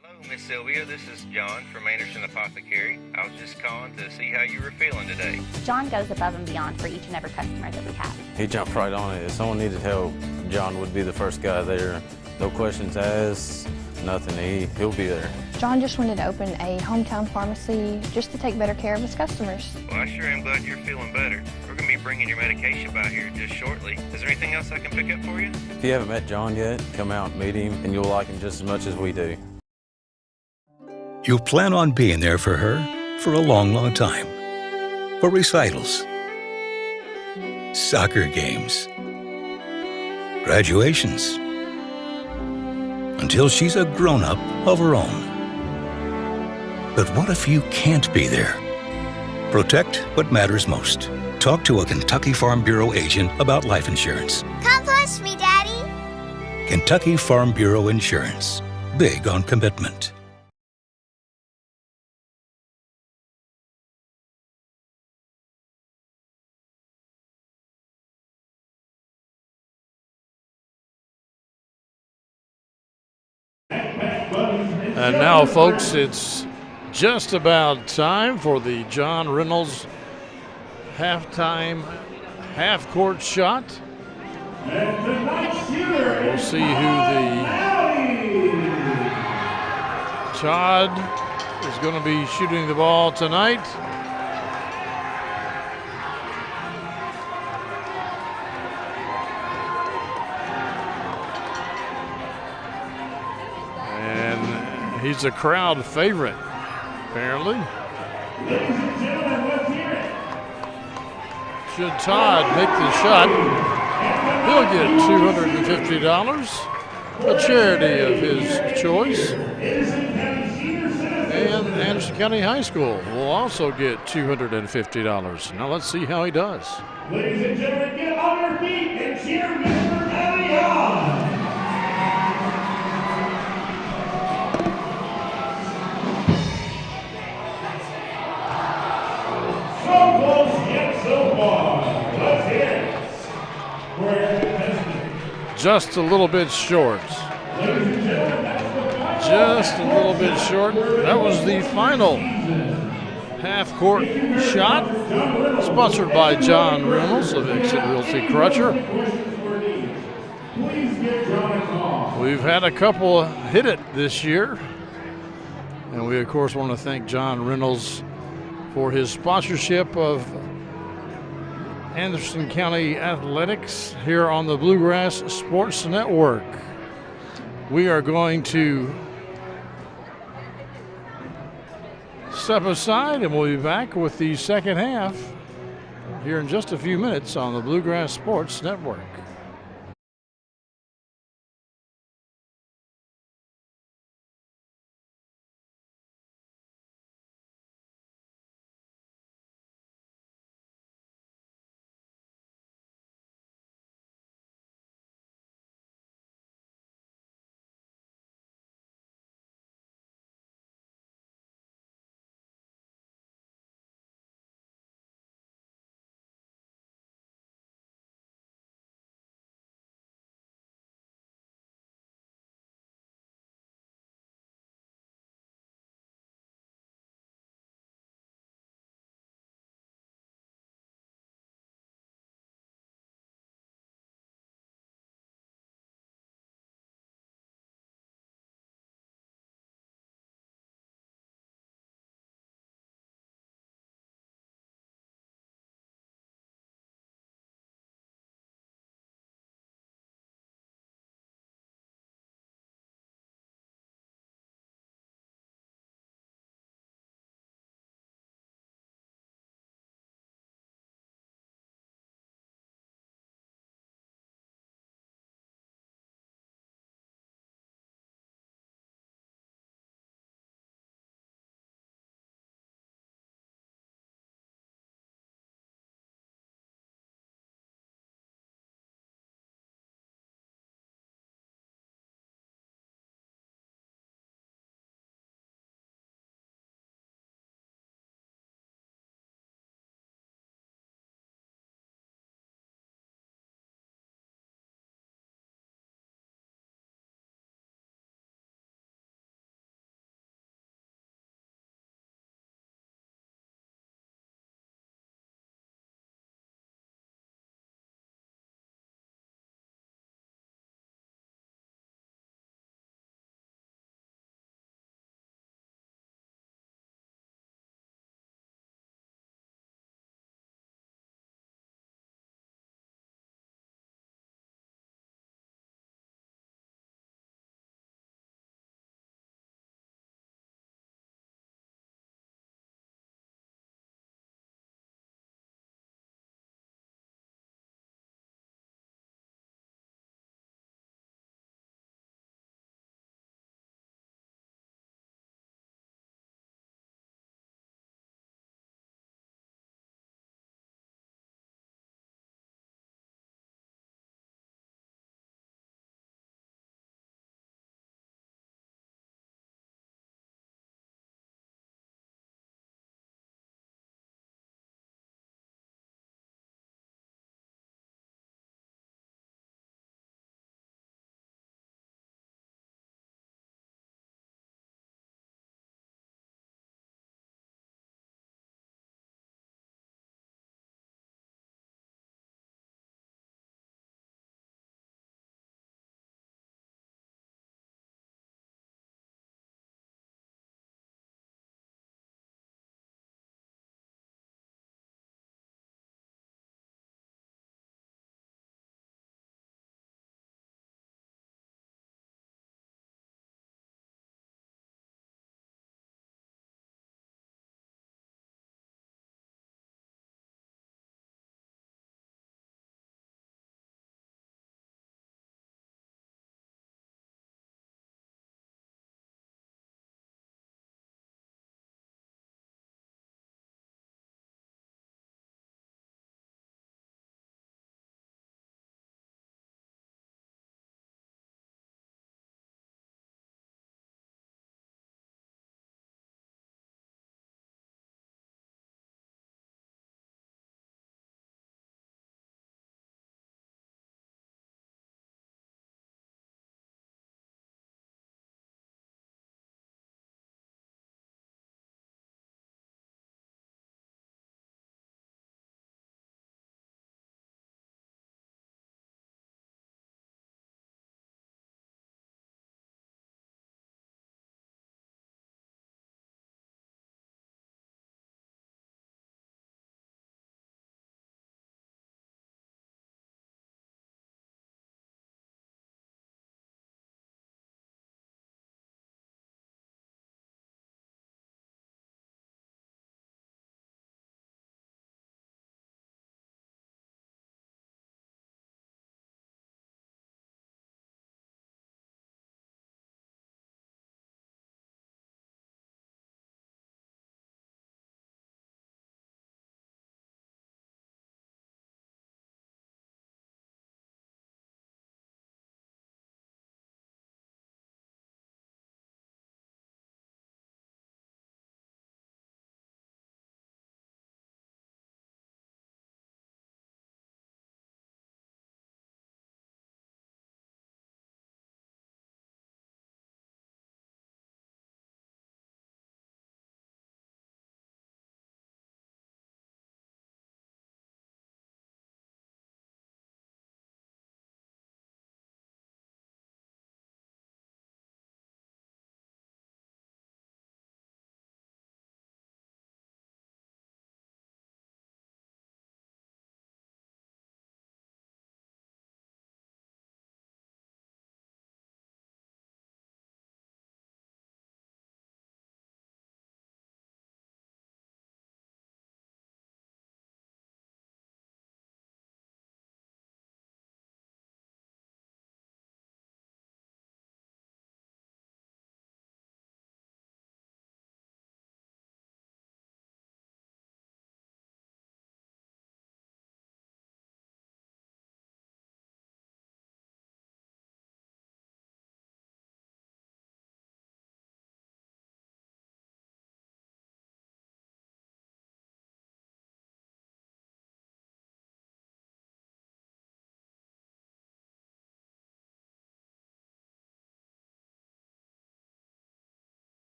Hello, Miss Sylvia. This is John from Anderson Apothecary. I was just calling to see how you were feeling today. John goes above and beyond for each and every customer that we have. He jumped right on it. If someone needed help, John would be the first guy there. No questions asked, nothing. He'll be there. John just wanted to open a hometown pharmacy just to take better care of his customers. Well, I sure am glad you're feeling better. We're going to be bringing your medication by here just shortly. Is there anything else I can pick up for you? If you haven't met John yet, come out and meet him, and you'll like him just as much as we do. You plan on being there for her for a long, long time. For recitals, soccer games, graduations, until she's a grown-up of her own. But what if you can't be there? Protect what matters most. Talk to a Kentucky Farm Bureau agent about life insurance. Come push me, Daddy. Kentucky Farm Bureau Insurance. Big on commitment. And now, folks, it's just about time for the John Reynolds halftime half-court shot. We'll see who Todd is going to be shooting the ball tonight. And he's a crowd favorite, apparently. Ladies and gentlemen, let's hear it. Should Todd make the shot, he'll get $250, a charity of his choice. And Anderson County High School will also get $250. Now let's see how he does. Ladies and gentlemen, get on your feet and cheer Mr. Ellie on. So close yet so far. Let's hear it for our contestant. Just a little bit short. Ladies and gentlemen, that's the final. Just a little bit short. That was the final half-court shot, sponsored by John Reynolds of Exit Realty Crutcher. We've had a couple hit it this year, and we of course want to thank John Reynolds for his sponsorship of Anderson County Athletics here on the Bluegrass Sports Network. We are going to step aside and we'll be back with the second half here in just a few minutes on the Bluegrass Sports Network.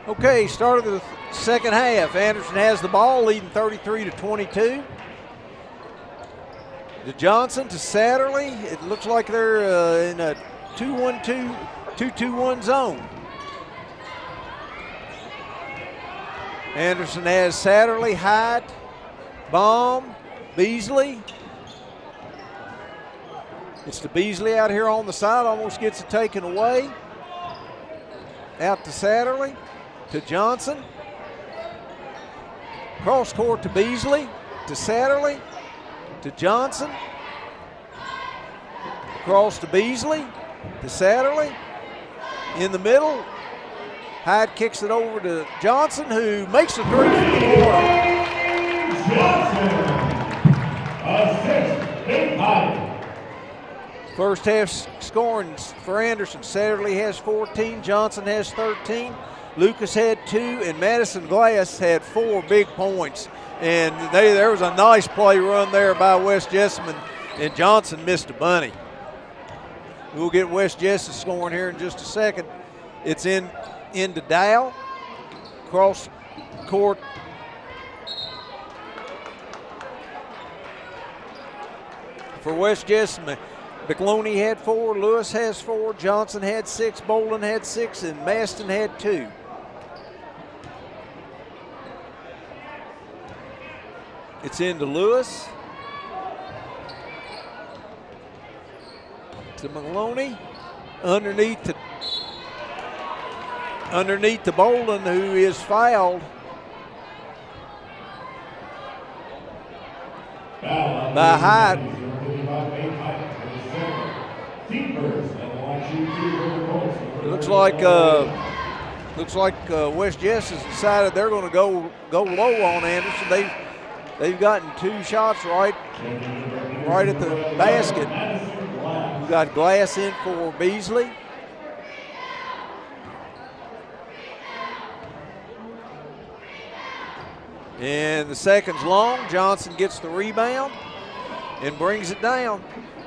Okay, start of the second half. Anderson has the ball, leading 33-22. To Johnson, to Satterley. It looks like they're in a 2-1-2, 2-2-1 zone. Anderson has Satterley, Hyatt, Baum, Beasley. It's to Beasley out here on the side, almost gets it taken away. Out to Satterley, to Johnson. Cross court to Beasley, to Satterley, to Johnson. Across to Beasley, to Satterley. In the middle, Hyde kicks it over to Johnson, who makes the three from the corner. Johnson, assist, Hyde. First half scoring for Anderson. Satterley has 14, Johnson has 13, Lucas had 2, and Madison Glass had 4 big points. And there was a nice play run there by West Jessamine, and Johnson missed a bunny. We'll get West Jessamine scoring here in just a second. It's into Dow, cross court. For West Jessamine, McLoney had 4, Lewis has 4, Johnson had 6, Bolin had 6, and Maston had 2. It's into Lewis. To McLoney. Underneath to Bolin, who is fouled by Hyde. Looks like West Jess has decided they're going to go low on Anderson. They've gotten 2 shots right at the basket. We've got Glass in for Beasley. And the second's long. Johnson gets the rebound and brings it down.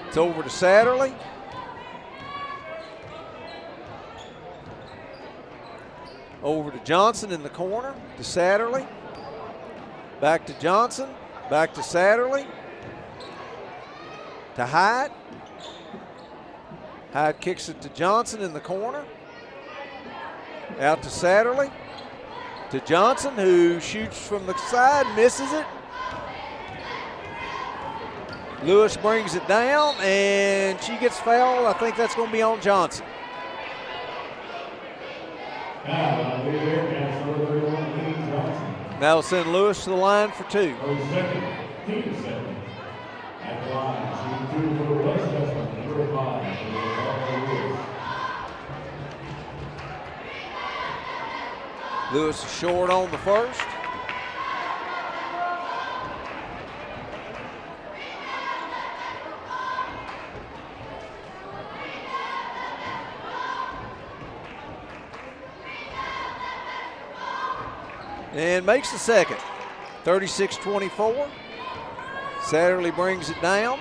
It's over to Satterley. Over to Johnson in the corner, to Satterley. Back to Johnson, back to Satterley. To Hyde. Hyde kicks it to Johnson in the corner. Out to Satterley. To Johnson, who shoots from the side, misses it. Lewis brings it down, and she gets fouled. I think that's going to be on Johnson. Now send Lewis to the line for 2. Lewis is short on the first. And makes the second. 36-24. Satterley brings it down.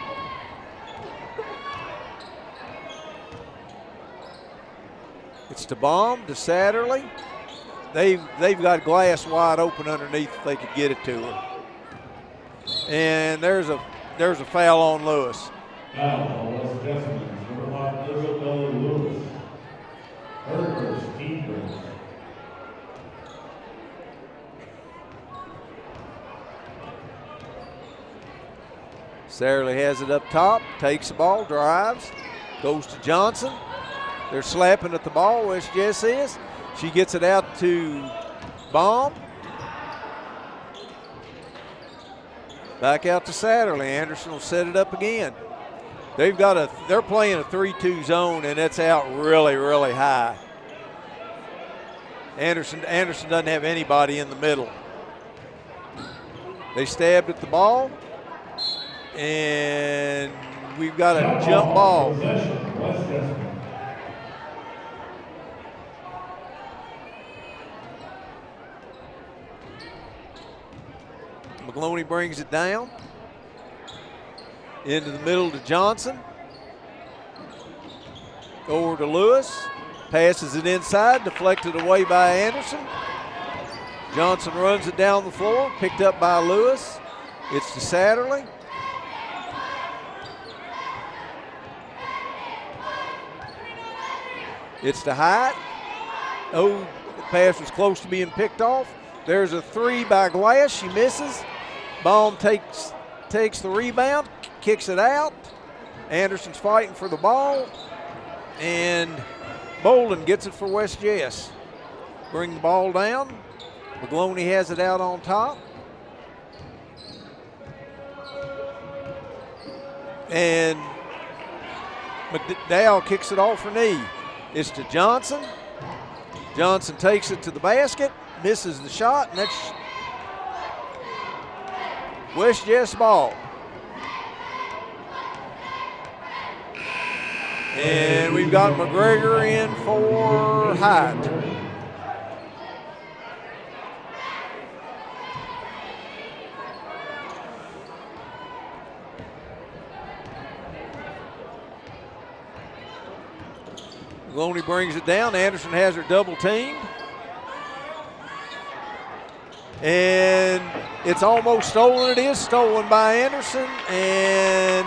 It's to Baum, to Satterley. They've got Glass wide open underneath if they could get it to her. And there's a foul on Lewis. Foul on West Jessamine, number 5, Isabella Lewis. Her first team first. Satterley has it up top, takes the ball, drives, goes to Johnson. They're slapping at the ball, West Jess is. She gets it out to Baum. Back out to Satterley. Anderson will set it up again. They're playing a 3-2 zone, and it's out really, really high. Anderson doesn't have anybody in the middle. They stabbed at the ball, and we've got a jump ball. McLoney brings it down. Into the middle to Johnson. Over to Lewis. Passes it inside, deflected away by Anderson. Johnson runs it down the floor, picked up by Lewis. It's to Satterley. It's to Hyatt. Oh, the pass was close to being picked off. There's a three by Glass. She misses. Baum takes the rebound, kicks it out. Anderson's fighting for the ball. And Bolden gets it for West Jess. Bring the ball down. McGloney has it out on top. And McDowell kicks it off her knee. It's to Johnson. Johnson takes it to the basket, misses the shot, and that's West Jess ball. And we've got McGregor in for Hyatt. Maloney brings it down. Anderson has her double teamed. And it's almost stolen. It is stolen by Anderson, and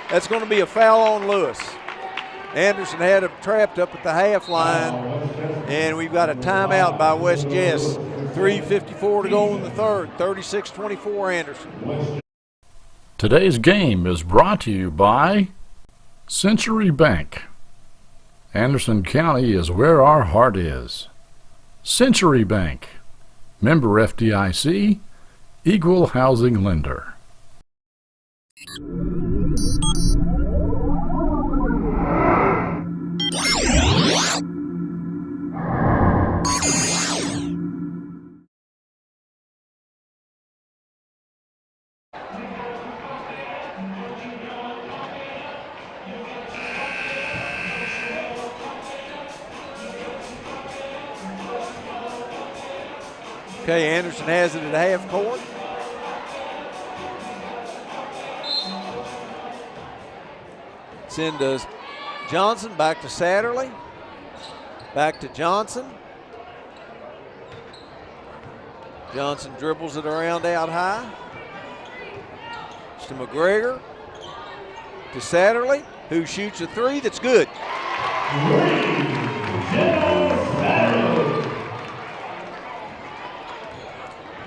that's going to be a foul on Lewis. Anderson had him trapped up at the half line, and we've got a timeout by West Jess. 3:54 to go in the third. 36-24 Anderson. Today's game is brought to you by Century Bank. Anderson County is where our heart is. Century Bank. Member FDIC, Equal Housing Lender. Okay, Anderson has it at half court. Send to Johnson, back to Satterley. Back to Johnson. Johnson dribbles it around out high. It's to McGregor. To Satterley, who shoots a three that's good.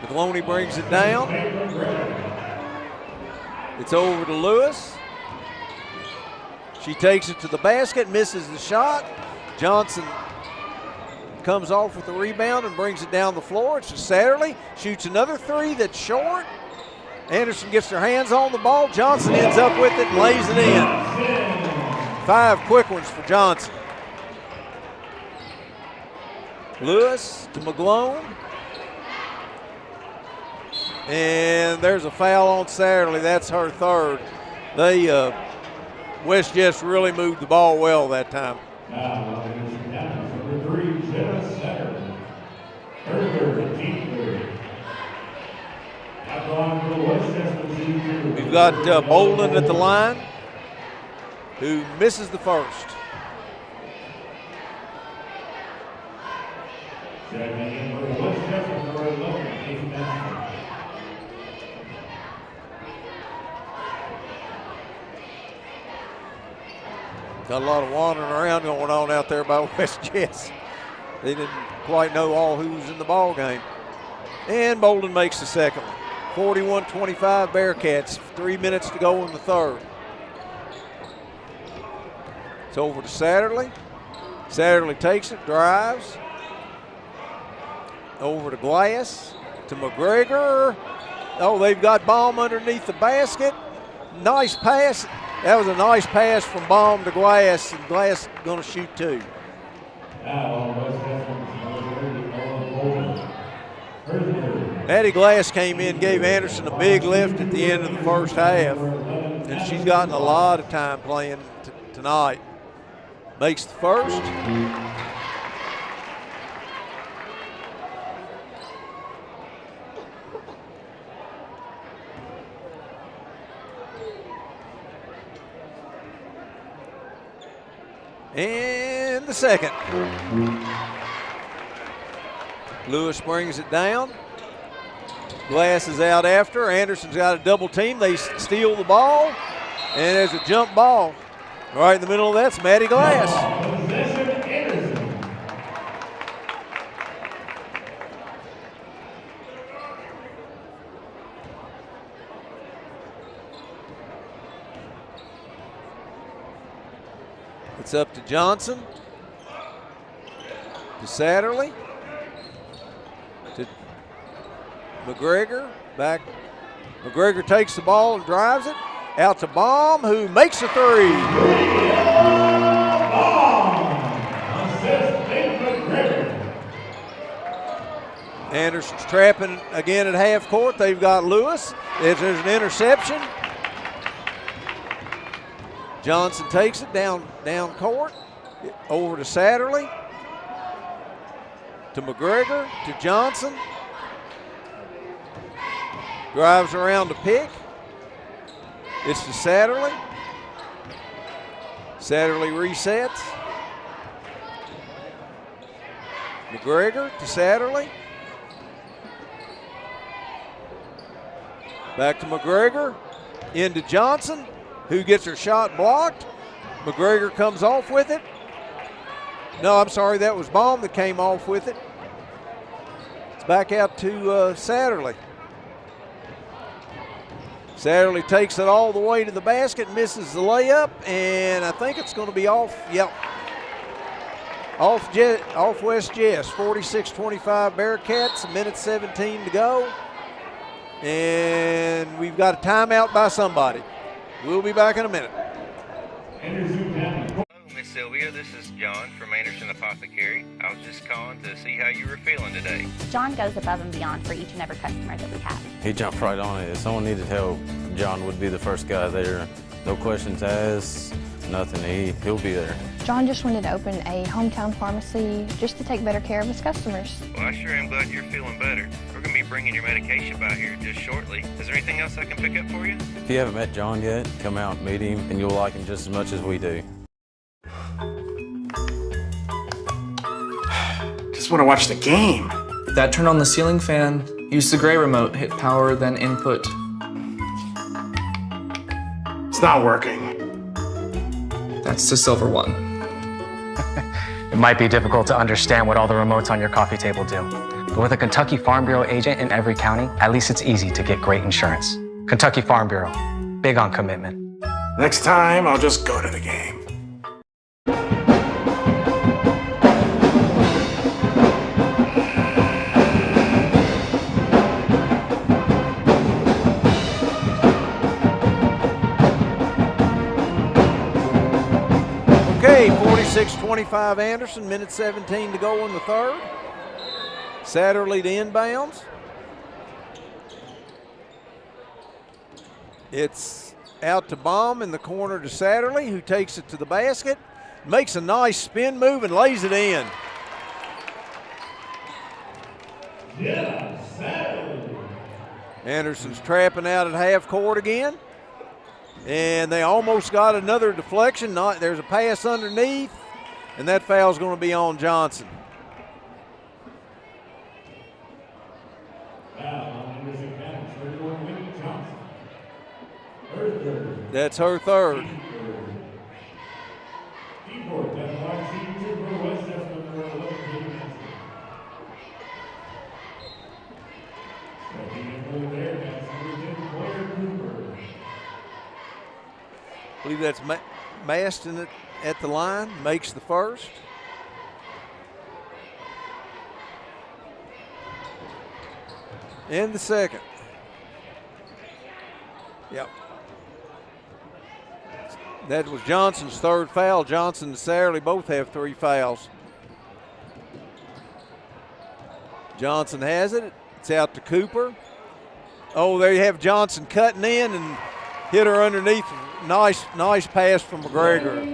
McGloney brings it down. It's over to Lewis. She takes it to the basket, misses the shot. Johnson comes off with the rebound and brings it down the floor. It's to Satterley. Shoots another three that's short. Anderson gets her hands on the ball. Johnson ends up with it and lays it in. 5 quick ones for Johnson. Lewis to McGlone. And there's a foul on Satterley. That's her third. West Jess really moved the ball well that time. Now, number 3, Jenna Satterley. Her team. We've got Bolden at the line, who misses the first. Got a lot of wandering around going on out there by West Jess. They didn't quite know all who was in the ball game. And Bolden makes the second one. 41-25 Bearcats. 3 minutes to go in the third. It's over to Satterley. Satterley takes it, drives. Over to Glass, to McGregor. Oh, they've got Baum underneath the basket. Nice pass. That was a nice pass from Baum to Glass, and Glass going to shoot 2. Addie Glass came in, gave Anderson a big lift at the end of the first half, and she's gotten a lot of time playing tonight. Makes the first. And the second. Lewis brings it down. Glass is out after. Anderson's got a double team. They steal the ball, and there's a jump ball. Right in the middle of that's Maddie Glass. Possession Anderson. It's up to Johnson, to Satterley, to McGregor, back. McGregor takes the ball and drives it. Out to Baum, who makes a three. Anderson's trapping again at half court. They've got Lewis. There's an interception. Johnson takes it down court, over to Satterley, to McGregor, to Johnson. Drives around to pick. It's to Satterley. Satterley resets. McGregor to Satterley. Back to McGregor. Into Johnson, who gets her shot blocked. McGregor comes off with it. No, I'm sorry, that was Baum that came off with it. It's back out to Satterley. Satterley takes it all the way to the basket, misses the layup, and I think it's going to be off. Yep. Off West Jess. 46-25 Bearcats, a minute 17 to go. And we've got a timeout by somebody. We'll be back in a minute. Hello, Miss Sylvia. This is John from Anderson Apothecary. I was just calling to see how you were feeling today. John goes above and beyond for each and every customer that we have. He jumped right on it. If someone needed help, John would be the first guy there. No questions asked, nothing. He'll be there. John just wanted to open a hometown pharmacy just to take better care of his customers. Well, I sure am glad you're feeling better. We're going to be bringing your medication by here just shortly. Is there anything else I can pick up for you? If you haven't met John yet, come out and meet him, and you'll like him just as much as we do. Just want to watch the game. Dad turned on the ceiling fan, used the gray remote, hit power, then input. It's not working. That's the silver one. It might be difficult to understand what all the remotes on your coffee table do. But with a Kentucky Farm Bureau agent in every county, at least it's easy to get great insurance. Kentucky Farm Bureau, big on commitment. Next time, I'll just go to the game. Okay, 46-25 Anderson, minute 17 to go in the third. Satterley to inbounds. It's out to Baum in the corner to Satterley, who takes it to the basket, makes a nice spin move and lays it in. Yeah, Satterley. Anderson's trapping out at half court again. And they almost got another deflection. There's a pass underneath, and that foul's going to be on Johnson. That's her third. I believe that's Maston at the line, makes the first. And the second. Yep. That was Johnson's third foul. Johnson and Satterley both have 3 fouls. Johnson has it. It's out to Cooper. Oh, there you have Johnson cutting in and hit her underneath. Nice pass from McGregor.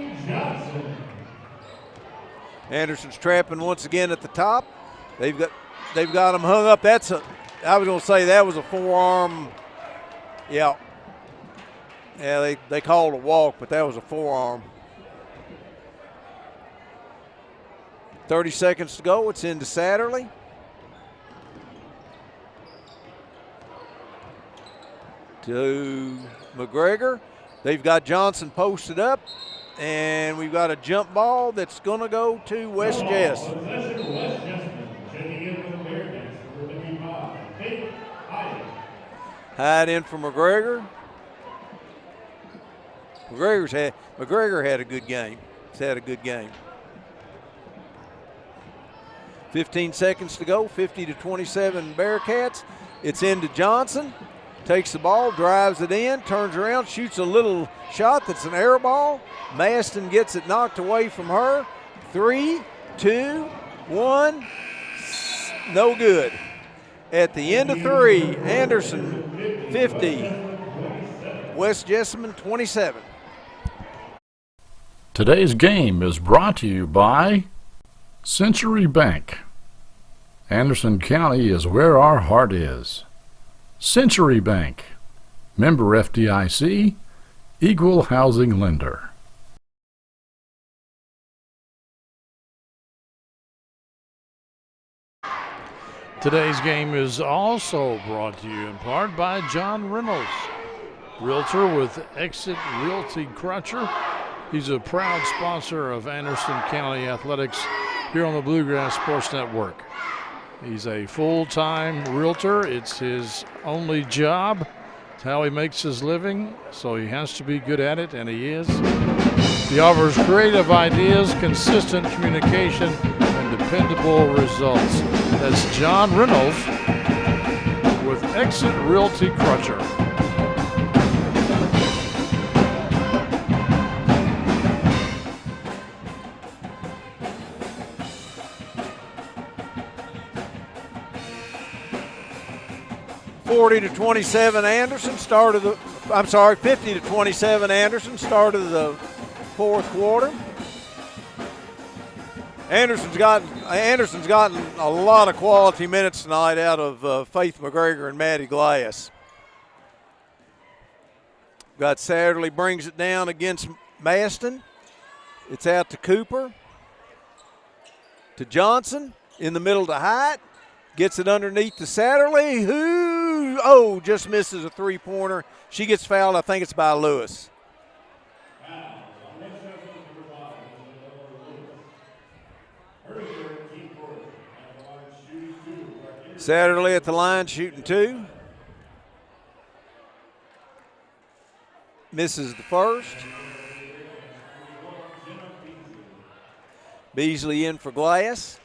Anderson's trapping once again at the top. They've got him hung up. I was going to say that was a forearm. Yeah. Yeah, they called a walk, but that was a forearm. 30 seconds to go. It's into Satterley. to McGregor. They've got Johnson posted up, and we've got a jump ball that's going to go to West Jess. Hyde in for McGregor. McGregor had a good game. He's had a good game. 15 seconds to go, 50-27 Bearcats. It's into Johnson. Takes the ball, drives it in, turns around, shoots a little shot that's an air ball. Maston gets it knocked away from her. 3, 2, 1, no good. At the end of 3, Anderson 50, West Jessamine 27. Today's game is brought to you by Century Bank. Anderson County is where our heart is. Century Bank, member FDIC, equal housing lender. Today's game is also brought to you in part by John Reynolds, Realtor with Exit Realty Crutcher. He's a proud sponsor of Anderson County Athletics here on the Bluegrass Sports Network. He's a full-time realtor. It's his only job. It's how he makes his living, so he has to be good at it, and he is. He offers creative ideas, consistent communication, and dependable results. That's John Reynolds with Exit Realty Crutcher. to 27 Anderson, 50 to 27 Anderson, start of the fourth quarter. Anderson's gotten a lot of quality minutes tonight out of Faith McGregor and Maddie Glass. Got Satterley brings it down against Maston. It's out to Cooper. To Johnson, in the middle to Hyatt. Gets it underneath to Satterley, who, just misses a three-pointer. She gets fouled. I think it's by Lewis. Satterley at the line shooting 2. Misses the first. Beasley in for Glass.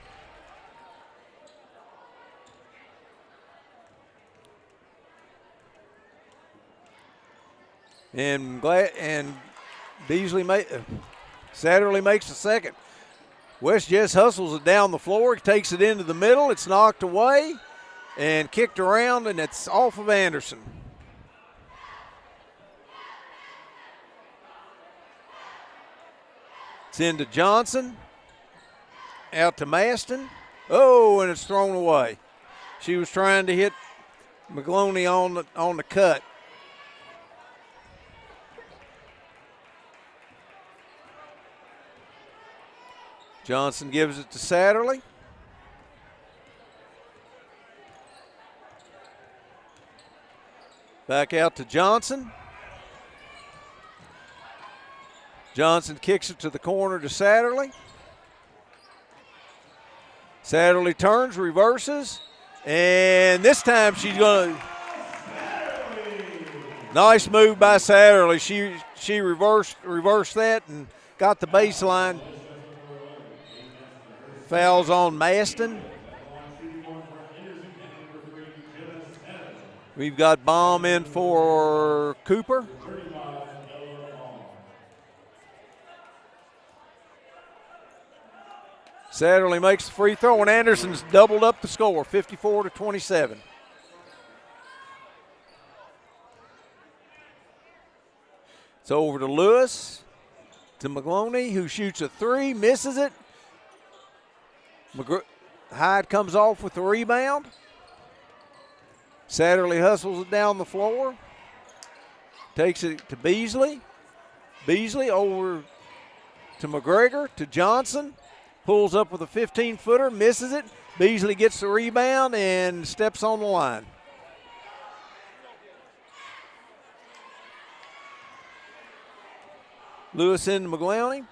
And Satterley makes the second. West Jess hustles it down the floor, takes it into the middle. It's knocked away and kicked around, and it's off of Anderson. It's into Johnson. Out to Maston. And it's thrown away. She was trying to hit McGloney on the cut. Johnson gives it to Satterley. Back out to Johnson. Johnson kicks it to the corner to Satterley. Satterley turns, reverses, and this time she's going to. Nice move by Satterley. She reversed that and got the baseline. Fouls on Maston. We've got Baum in for Cooper. Satterley makes the free throw, and Anderson's doubled up the score, 54 to 27. It's over to Lewis, to McGloney, who shoots a three, misses it. Hyde comes off with the rebound. Satterley hustles it down the floor. Takes it to Beasley. Beasley over to McGregor, to Johnson. Pulls up with a 15-footer, misses it. Beasley gets the rebound and steps on the line. Lewis into McGlowney.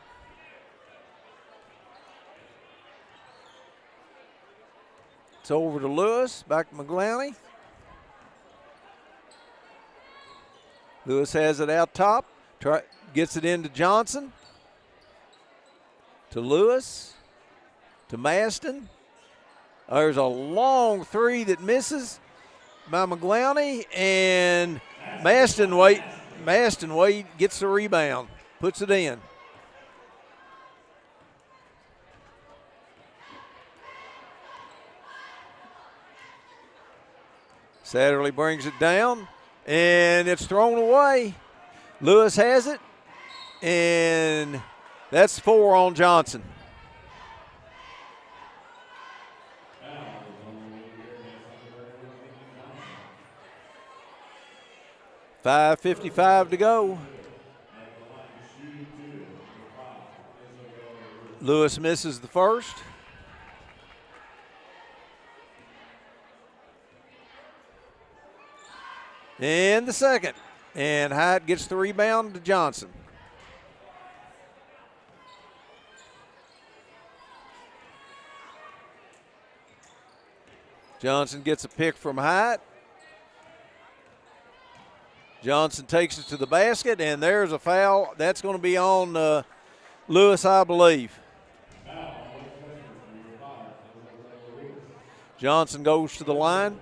It's over to Lewis, back to McGlowney. Lewis has it out top, gets it into Johnson. To Lewis, to Maston. There's a long three that misses by McGlowney, and Maston Wade gets the rebound, puts it in. Satterley brings it down, and it's thrown away. Lewis has it, and that's 4 on Johnson. .5:55 to go. Lewis misses the first. And the second. And Hyatt gets the rebound to Johnson. Johnson gets a pick from Hyatt. Johnson takes it to the basket, and there's a foul. That's going to be on Lewis, I believe. Johnson goes to the line.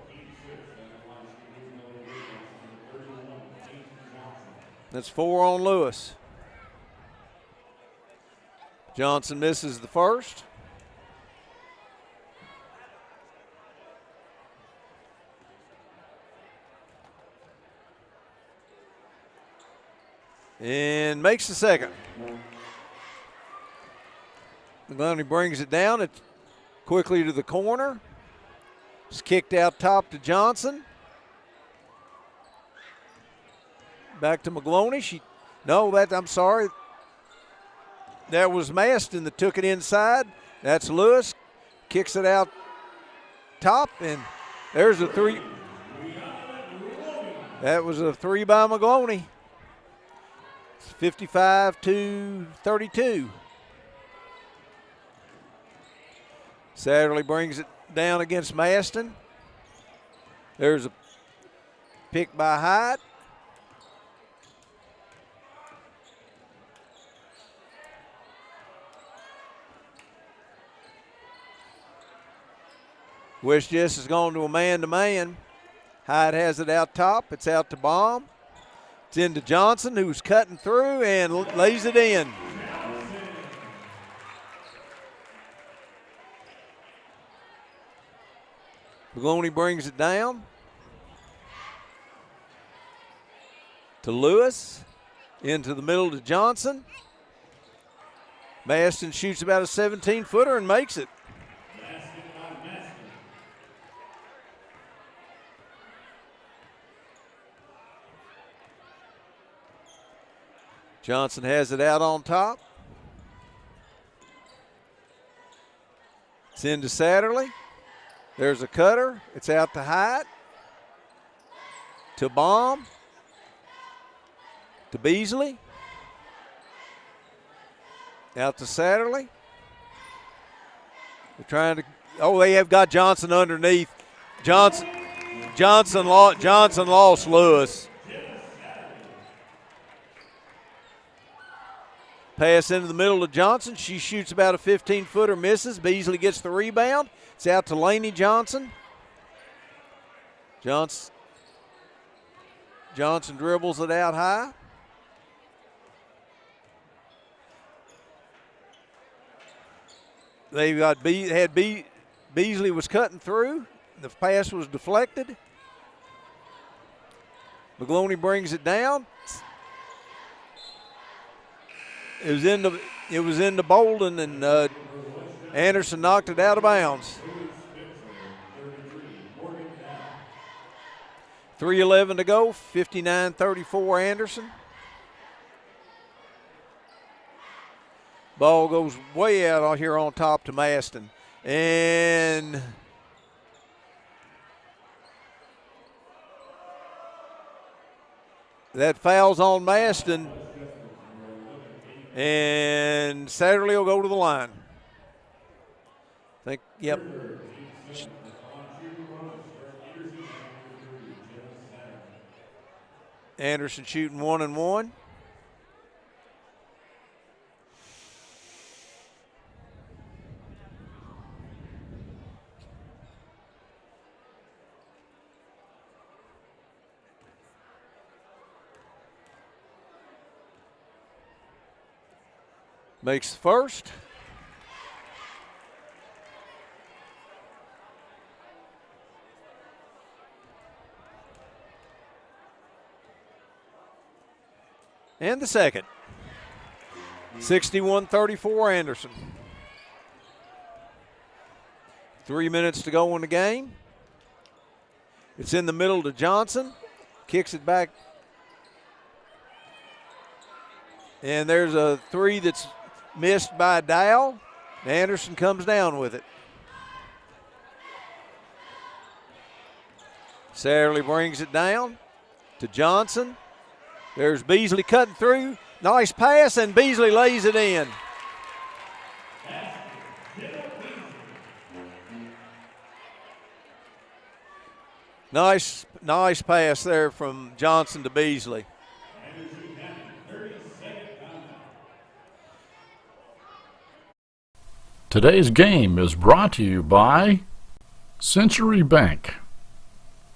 That's 4 on Lewis. Johnson misses the first. And makes the second. McGlowney brings it down. It's quickly to the corner. It's kicked out top to Johnson. Back to McGlowney. I'm sorry. That was Maston that took it inside. That's Lewis. Kicks it out top, and there's a three. That was a three by McGlowney. 55-32. Satterley brings it down against Maston. There's a pick by Hyatt. West Jess has gone to a man-to-man. Hyatt has it out top. It's out to Baum. It's into Johnson, who's cutting through and lays it in. McGlowney brings it down to Lewis, into the middle to Johnson. Maston shoots about a 17-footer and makes it. Johnson has it out on top. It's into Satterley. There's a cutter. It's out to Hyatt. To Baum. To Beasley. Out to Satterley. They're trying to, they have got Johnson underneath. Johnson lost Lewis. Pass into the middle to Johnson. She shoots about a 15-footer, misses. Beasley gets the rebound. It's out to Laney Johnson. Johnson dribbles it out high. They've got Beasley was cutting through. The pass was deflected. McGlowney brings it down. It was into Bolden, and Anderson knocked it out of bounds. 3:11 to go, 59-34 Anderson. Ball goes way out here on top to Maston. And that foul's on Maston. And Satterley will go to the line. Yep. Anderson shooting 1-1. Makes the first. And the second. 61-34 Anderson. 3 minutes to go in the game. It's in the middle to Johnson. Kicks it back. And there's a three that's missed by Dow. Anderson comes down with it. Satterley brings it down to Johnson. There's Beasley cutting through. Nice pass, and Beasley lays it in. Nice pass there from Johnson to Beasley. Today's game is brought to you by Century Bank.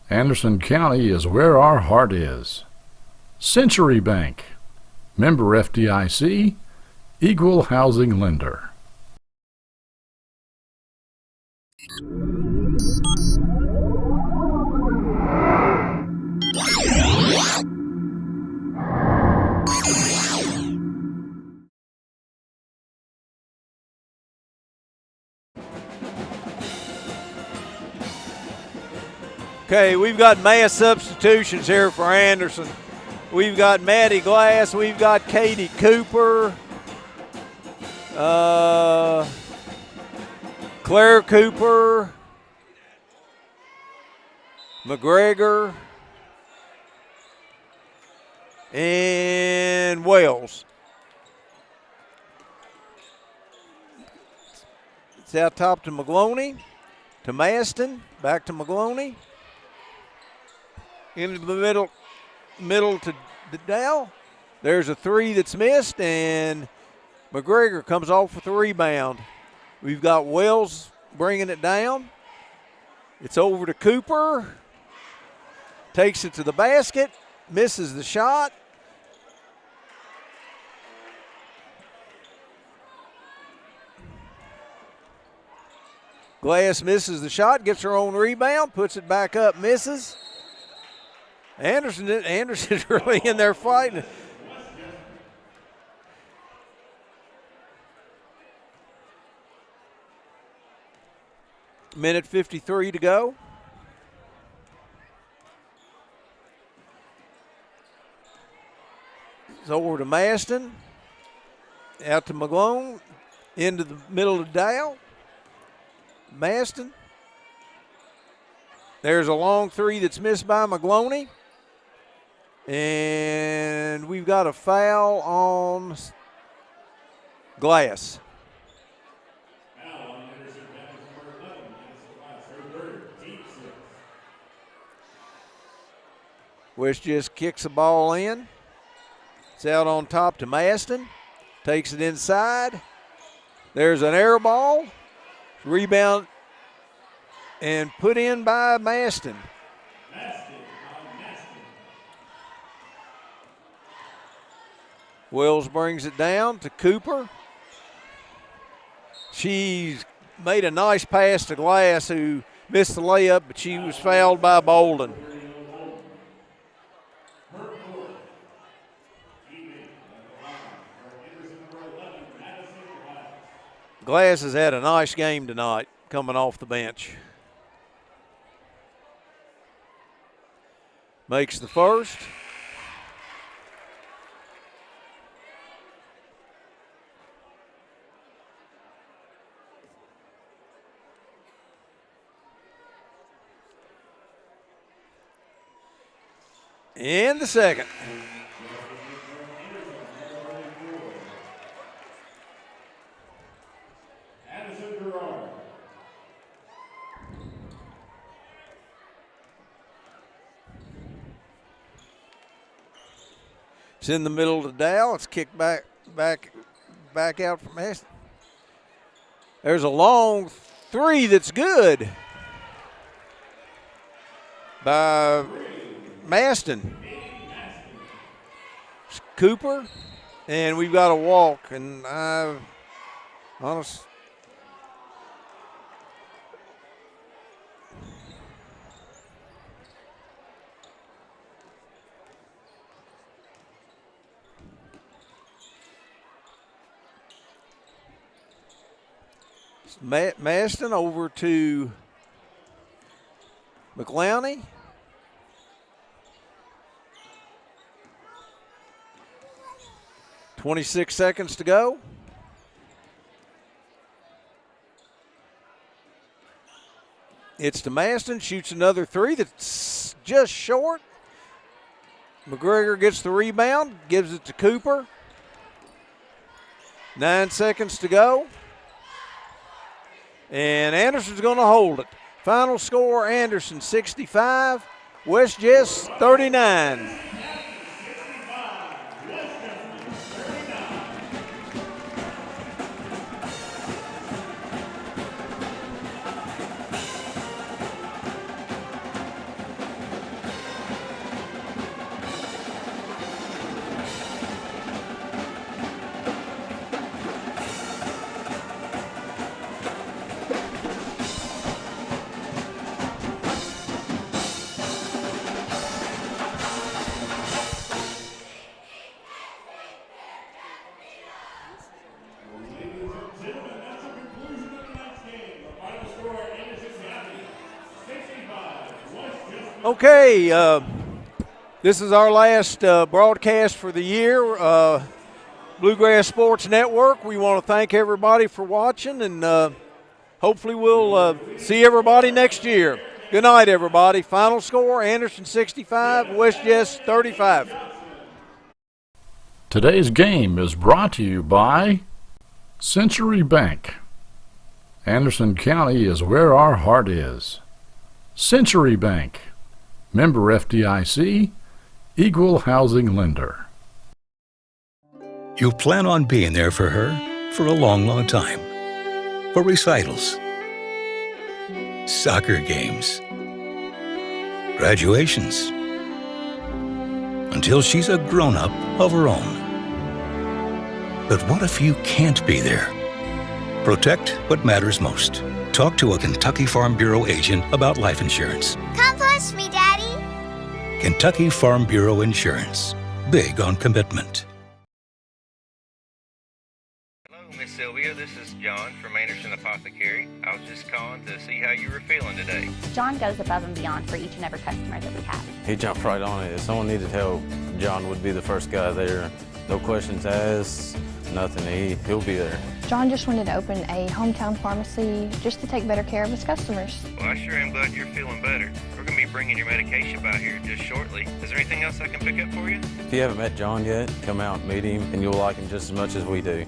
Anderson County is where our heart is. Century Bank, member FDIC, equal housing lender. Okay, we've got mass substitutions here for Anderson. We've got Maddie Glass. We've got Katie Cooper. Claire Cooper. McGregor. And Wells. It's out top to McGloney. To Maston. Back to McGloney. Into the middle to Dow. There's a three that's missed, and McGregor comes off with the rebound. We've got Wells bringing it down. It's over to Cooper. Takes it to the basket. Misses the shot. Glass misses the shot, gets her own rebound, puts it back up, misses. Anderson's really in there fighting. Minute 53 to go. It's over to Maston. Out to McGlone. Into the middle of Dow. Maston. There's a long three that's missed by McGloney. And we've got a foul on Glass. West just kicks the ball in. It's out on top to Maston. Takes it inside. There's an air ball. Rebound and put in by Maston. Wells brings it down to Cooper. She's made a nice pass to Glass, who missed the layup, but she was fouled by Bolden. Glass has had a nice game tonight coming off the bench. Makes the first. And the second. It's in the middle of the Dow. It's kicked back out from Maston. There's a long three that's good by Maston. It's Cooper, and we've got a walk. And honestly, Maston over to McLowney. .26 seconds to go. It's to Maston, shoots another three that's just short. McGregor gets the rebound, gives it to Cooper. 9 seconds to go. And Anderson's going to hold it. Final score, Anderson 65, West Jess 39. Okay, this is our last broadcast for the year. Bluegrass Sports Network, we want to thank everybody for watching, and hopefully we'll see everybody next year. Good night, everybody. Final score, Anderson 65, West Jess 35. Today's game is brought to you by Century Bank. Anderson County is where our heart is. Century Bank, member FDIC, equal housing lender. You plan on being there for her for a long, long time. For recitals, soccer games, graduations, until she's a grown-up of her own. But what if you can't be there? Protect what matters most. Talk to a Kentucky Farm Bureau agent about life insurance. Come plus me, Daddy. Kentucky Farm Bureau Insurance. Big on commitment. Hello, Miss Sylvia. This is John from Anderson Apothecary. I was just calling to see how you were feeling today. John goes above and beyond for each and every customer that we have. He jumped right on it. If someone needed help, John would be the first guy there. No questions asked, nothing. He'll be there. John just wanted to open a hometown pharmacy just to take better care of his customers. Well, I sure am glad you're feeling better. We're going to be bringing your medication by here just shortly. Is there anything else I can pick up for you? If you haven't met John yet, come out and meet him, and you'll like him just as much as we do.